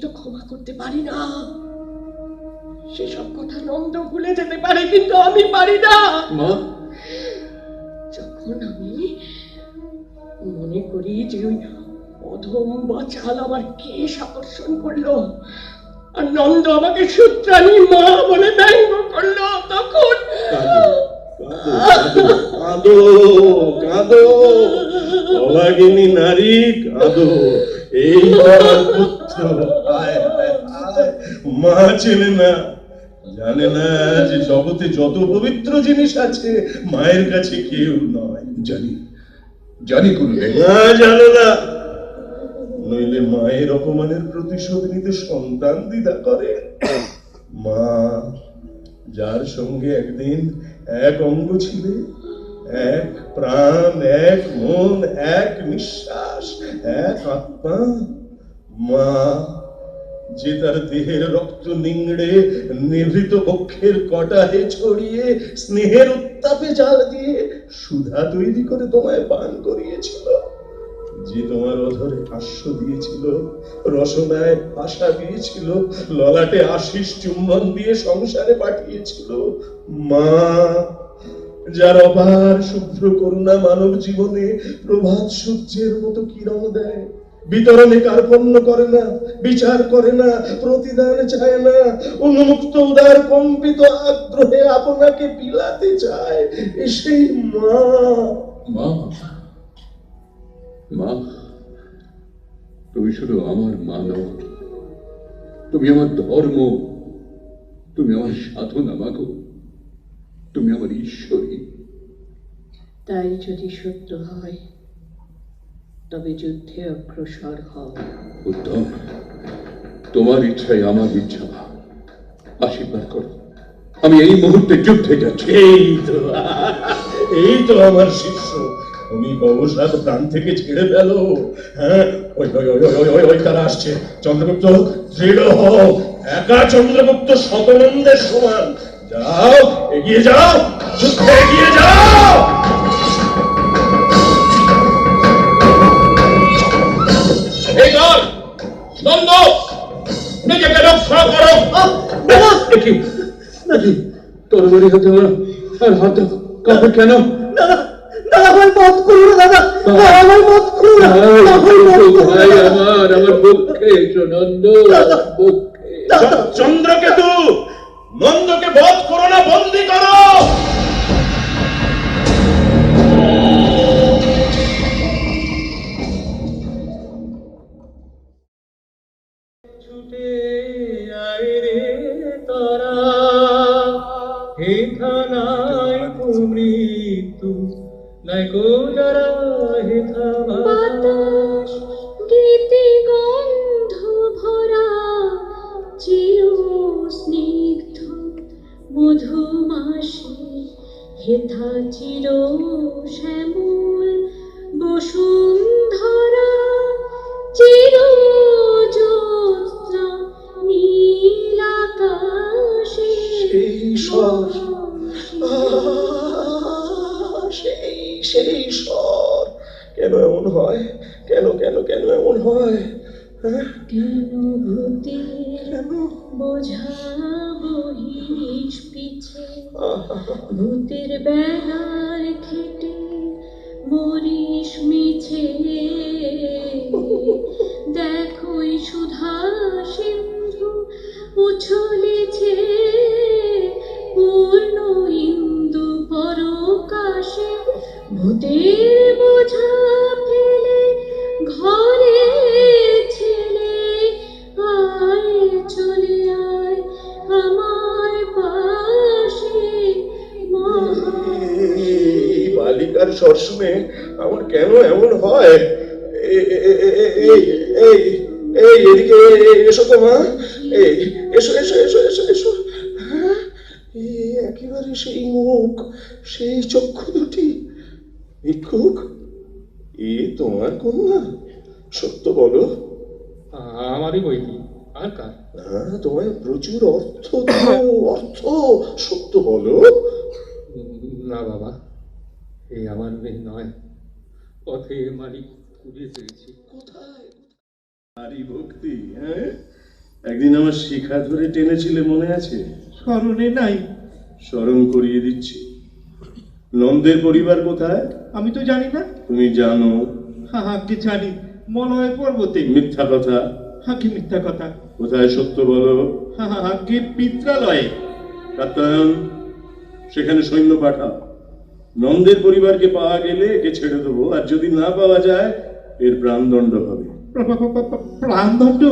তো ক্ষমা করতে পারি না। সেসব কথা নন্দ ভুলে যেতে পারে, কিন্তু আমি পারি না। মা, যখন আমি মনে করি যে ওই অধম বাচাল আমার কেশ আকর্ষণ করলো, আর নন্দ আমাকে সূত্রানি মা বলে ব্যঙ্গ করলো, তখন কাঁদো কাঁদো, অভাগিনী নারী কাঁদো। এই পুত্র মা ছেলে না, জানে না যে জগতে যত পবিত্র জিনিস আছে মায়ের কাছে কেউ নয়। জানি, জানি কোনো না, জানো না, নইলে মায়ের অপমানের প্রতিশোধ নিতে সন্তান দ্বিধা করে। মা, যার সঙ্গে একদিন এক অঙ্গ ছিলে, এক প্রাণ, এক মন, এক নিঃশ্বাস, এক আত্মা, মা, যে তার দেহের রক্ত নিংড়ে নিভৃত বক্ষের কটাহে ছড়িয়ে স্নেহের উত্তাপে জাল দিয়ে সুধা তৈরি করে তোমায় পান করিয়েছিল, যে তোমার অধরে হাস্য দিয়েছিল, রসনায় আশা দিয়েছিল, ললাটে আশিস চুম্বন দিয়ে সংসারে পাঠিয়েছিল, মা, যার অপার শুভ্র করুণা মানব জীবনে প্রভাত সূর্যের মতো কিরণ দেয়, বিতরণে কার্পণ্য করে না, বিচার করে না, প্রতিদান চায় না, উন্মুক্ত উদার কম্পিত আগ্রহে আপনাকে বিলাতে চায়, সেই মা। মা, মা, তুমি শুধু আমার মা নও, তুমি আমার ধর্ম, তুমি আমার সাধনা মাগো, তুমি আমার ঈশ্বরী। তাই যদি সত্য হয় তবে যুদ্ধে অগ্রসর হও। উত্তম, তোমার ইচ্ছাই আমার ইচ্ছা, আশীর্বাদ করো। আমি এই মুহূর্তে যুদ্ধে যাচ্ছি। এই তো আমার শিষ্য, তুমি অবসাদ প্রাণ থেকে ছেড়ে ফেলো। হ্যাঁ, ওই ওই ওই ওই ওই ওই তারা আসছে। চন্দ্রগুপ্ত, দৃঢ় হও, একা চন্দ্রগুপ্ত শতনন্দের সমান। যাও, এগিয়ে যাও, যুদ্ধে এগিয়ে যাও। নন্দ, নিজেকে রক্ষা করো। চুরি হতে হলো আর হাতে কাপড় কেন? আমায় মাফ করো না দাদা, আমায় মাফ করো না, ভাই আমার পক্ষে এসো নন্দ, পক্ষে। চন্দ্রকেতু, নন্দকে বধ করো না, বন্দি করো। ছুটে আয় রে তারা, হে থানায় মৃত্যু নাই কো যারা, হে থামা বাতাস গীতি গন্ধ ভরা, চির স্নিগ্ধ মধুমাসে, হেথা চির শ্যামল বসুন্ধরা, চির জ্যোৎস্না নীল আকাশে। সেই স্বর কেন এমন হয়? কেন কেন কেন এমন হয়? কেন ভূতের বোঝা বহিস পিছে, ভূতের ব্যানার খেটে মরিস মিছে। দেখোই সুধা সিন্ধু উছলেছে, পূর্ণ ইন্দু পরকাশে। ভূতের বোঝা ফেলে ঘরে ছেলে, আয় চলে আয় আমার পাশে। এই বালিকার স্বর শুনে আমার কেন এমন হয়? এই এদিকে এসো তো মা, এসো এসো এসো এসো এসো। একেবারে সেই মুখ, সেই চক্ষু দুটি। ভিক্ষুক, এ তোমার কন্যা? সত্য বলো। আমারই বইটি, আর কার? না, তোমায় প্রচুর অর্থ অর্থ, সত্য বলো। না বাবা, এই আমার মেয়ে নয়, পথে মালিক কুড়িয়ে পেয়েছি। কোথায়? নারী ভক্তি, হ্যাঁ? একদিন আমার শিখা ধরে টেনেছিলে, মনে আছে? স্মরণে নাই। স্মরণ করিয়ে দিচ্ছি। নন্দের পরিবার কোথায়? আমি তো জানি না। তুমি জানো। হাঁকে জানি, মলয় পর্বতে। মিথ্যা কথা। হাঁকে মিথ্যা কথা। কোথায় সত্য বলো? হাঁকে পিত্রালয়ে। কাত্তায়ন, সেখানে সৈন্য পাঠাও। নন্দের পরিবারকে পাওয়া গেলে একে ছেড়ে দেবো, আর যদি না পাওয়া যায় এর প্রাণদণ্ড হবে। প্রাণদণ্ড?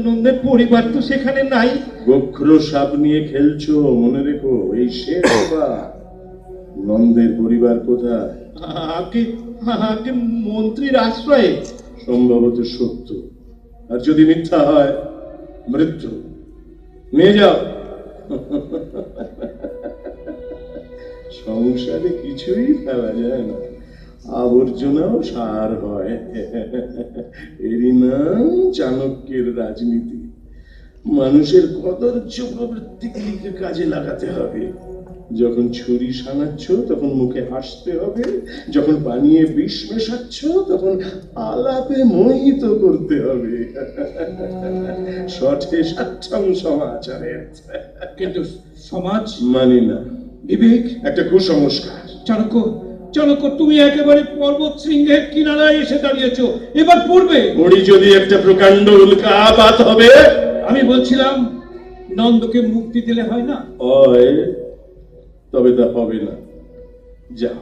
নন্দের পরিবার তো সেখানে নাই। গোখ্র সাপ নিয়ে খেলছো, মনে রেখো এই শেষ বার। নন্দের পরিবার কোথায়? হাঁকে মন্ত্রীর আশ্রয়ে। সম্ভবত সত্য, আর যদি মিথ্যা হয় মৃত্যু। নিয়ে যাও। সংসারে কিছুই ফেলা যায় না, আবর্জনাও সার হয়। এরই নাম চাণক্যের রাজনীতি। মানুষের কদর্য প্রবৃত্তিগুলিকে কাজে লাগাতে হবে। যখন ছুরি সানাচ্ছ তখন মুখে হাসতে হবে, যখন বানিয়ে বিষ মেশাচ্ছ তখন আলাপে মোহিত করতে হবে। সঠে সাচ্ছং সমাচারের। কিন্তু সমাজ মানি না। বিবেক একটা কুসংস্কার। চাণক্য, তুমি একেবারে পর্বত শৃঙ্গের কিনারায় এসে দাঁড়িয়েছো। এবার পড়বে। পড়ি যদি একটা প্রকাণ্ড উল্কাপাত হবে। আমি বলছিলাম, নন্দকে মুক্তি দিলে হয় না? হয়, তবে তা হবে না। যাও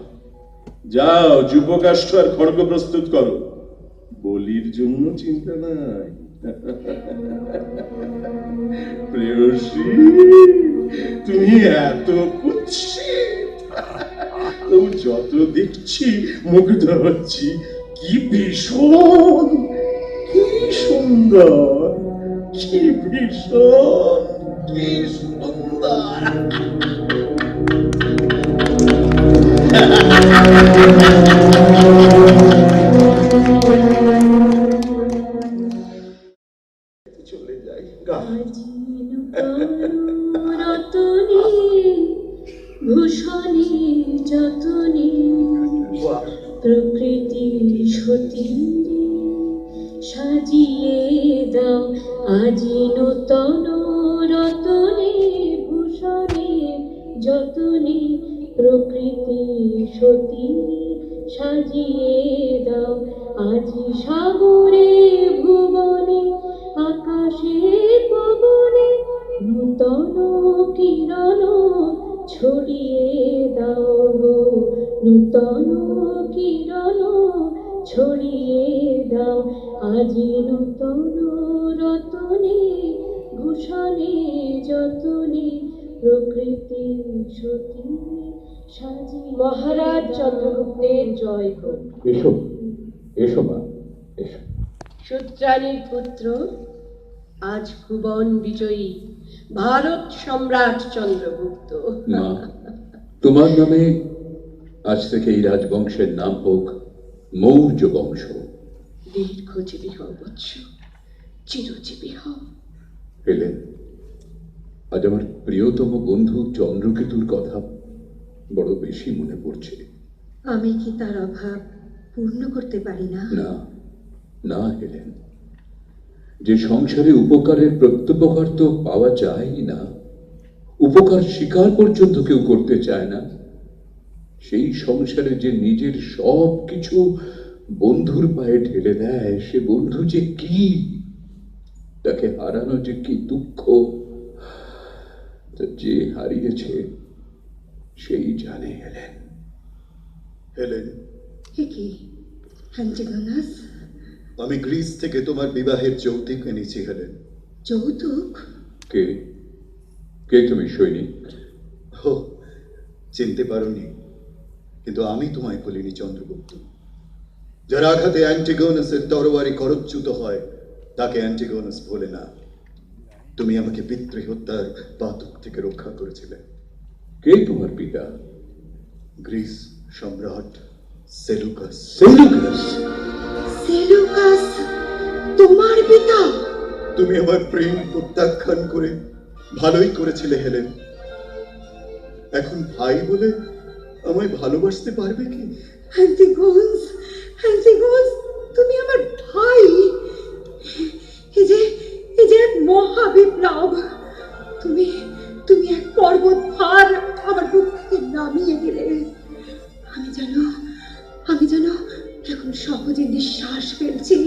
যাও, যুবকাষ্ঠ আর খড়গ প্রস্তুত করো। বলির জন্য চিন্তা নাই। প্রেয়সী, তুমি এত কুৎসিত। তুমি যত দেখছি মুগ্ধ হচ্ছি। কি ভীষণ, কি সুন্দর, কি ভীষণ, কি সুন্দর। চলে যাই গা। রতনে ভূষণে যতনে, প্রকৃতি সতীরে সাজিয়ে দাও আজি নূতন রতনে ভূষণে যতনে। প্রকৃতি সতী সাজিয়ে দাও আজি সাগরে ভুবনে আকাশে পবনে নূতন কিরণ ছড়িয়ে দাও গো নূতন কিরণ ছড়িয়ে দাও আজি নূতন রতনে ভূষণে যতনে প্রকৃতি সতী সাজিয়ে মহারাজ চন্দ্রগুপ্তের জয় হোক। এসো এসো মা এসো। সূত্রাণীর পুত্র আজ ভুবন বিজয়ী ভারত সম্রাট চন্দ্রগুপ্ত। মা, তোমার নামে আজ থেকে এই রাজবংশের নাম হোক মৌর্য বংশ। দীর্ঘজীবী হও বৎস, চিরজীবী হও। হেলেন, আজ আমার প্রিয়তম বন্ধু চন্দ্রকেতুর কথা বড় বেশি মনে পড়ছে। আমি কি তার অভাব পূর্ণ করতে পারি না? না না হেলেন, যে সংসারে উপকারের প্রত্যুপকার তো পাওয়া যায় না, উপকার স্বীকার পর্যন্ত কেউ করতে চায় না, সেই সংসারে যে নিজের সব কিছু বন্ধুর পায়ে ঢেলে দেয়, সে বন্ধু যে কি, তাকে হারানো যে কি দুঃখ, তা যে হারিয়েছে সেই জানে। হেলেন, হেলেন, কি অ্যান্টিগোনাস? আমি গ্রিস থেকে তোমার বিবাহের যৌতুক এনেছি। হেলেন। যৌতুক? কে কে তুমি সৈনিক? ও, চিনতে পারোনি, কিন্তু আমি তোমায় বলিনি চন্দ্রগুপ্ত। যার আঘাতে অ্যান্টিগোনাসের তরবারি করচ্যুত হয় তাকে অ্যান্টিগোনাস বলে না। তুমি আমাকে পিতৃ হত্যার পাতক থেকে রক্ষা করেছিলে। কে তোমার পিতা? গ্রিস সম্রাট সেলুকাস। সেলুকাস? সেলুকাস তোমার পিতা? তুমি আমার প্রেম প্রত্যাখ্যান করে ভালোই করেছিলে হেলেন। এখন ভাই বলে আমায় ভালোবাসতে পারবে কি? অ্যান্টিগোনাস, অ্যান্টিগোনাস, তুমি আমার ভাই। এই যে এক মহাবিপ্লব। তুমি এক পর্বত ভার আমার বুক থেকে নামিয়ে দিলে। আমি যেন এখন সহজে নিঃশ্বাস ফেলছি।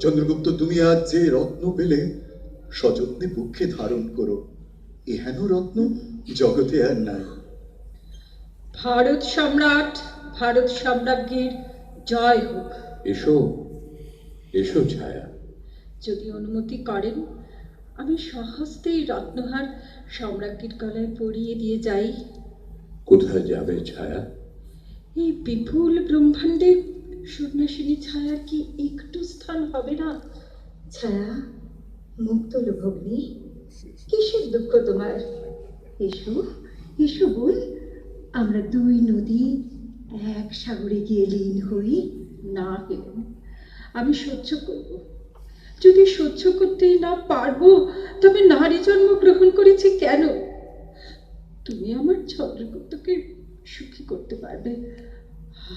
চন্দ্রগুপ্ত, তুমি আজ যে রত্ন পেলে সযত্নে বুকে ধারণ করো। এহেন রত্ন জগতে আর নাই। ভারত সম্রাট, ভারত সম্রাজ্ঞীর জয় হোক। এসো এসো ছায়া। যদি অনুমতি করেন, আমি স্বহস্তেই রত্নহার সম্রাজ্ঞীর গলায় পরিয়ে দিয়ে যাই। কোথায় যাবে ছায়া? এই বিপুল ব্রহ্মাণ্ডে সন্ন্যাসিনী ছায়ার কি একটু স্থান হবে না? ছায়া, মুখ তোলো ভগ্নী। কিসের দুঃখ তোমার? এসো এসো বোন, আমরা দুই নদী এক সাগরে গিয়ে লীন হই। না হেলেন, আমি সহ্য করব। যদি সহ্য করতেই না পারবো, তবে নারী জন্ম গ্রহণ করেছি কেন? তুমি আমার চন্দ্রগুপ্তকে সুখী করতে পারবে,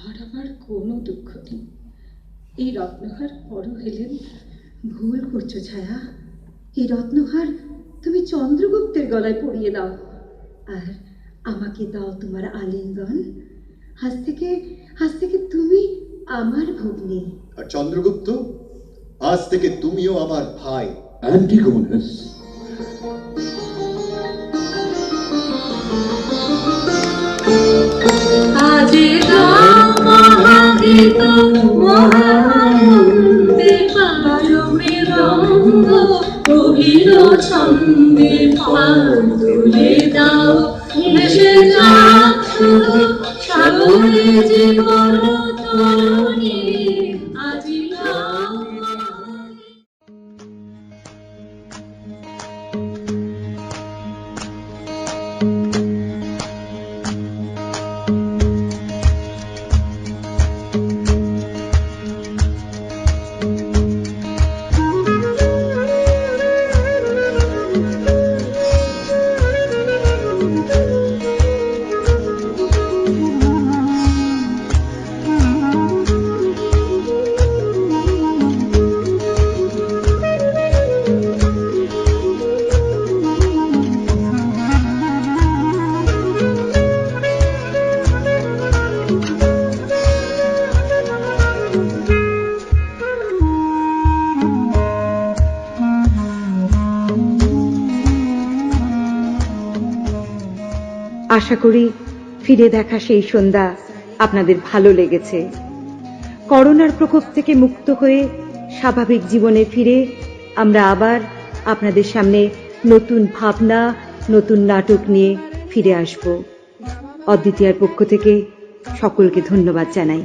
আর আমার কোনো দুঃখ নেই। এই রত্নহার পরো হেলেন। ভুল করছো ছায়া। এই রত্নহার তুমি চন্দ্রগুপ্তের গলায় পরিয়ে দাও, আর আমাকে দাও তোমার আলিঙ্গন। আজ থেকে তুমি আমার ভগ্নী। আর চন্দ্রগুপ্ত, আজ থেকে তুমিও আমার ভাই। অ্যান্টিগোনাস, আজি মহাগীত মহানন্দে পারো মৃদঙ্গ গভীর ছন্দে পার তুলে দাও। ভেসে যাক শুধু সাগরে জীবন তরণী, আজি আশা করি ফিরে দেখা সেই সন্ধ্যা আপনাদের ভালো লেগেছে। করোনার প্রকোপ থেকে মুক্ত হয়ে স্বাভাবিক জীবনে ফিরে আমরা আবার আপনাদের সামনে নতুন ভাবনা, নতুন নাটক নিয়ে ফিরে আসব। অদ্বিতীয়ার পক্ষ থেকে সকলকে ধন্যবাদ জানাই।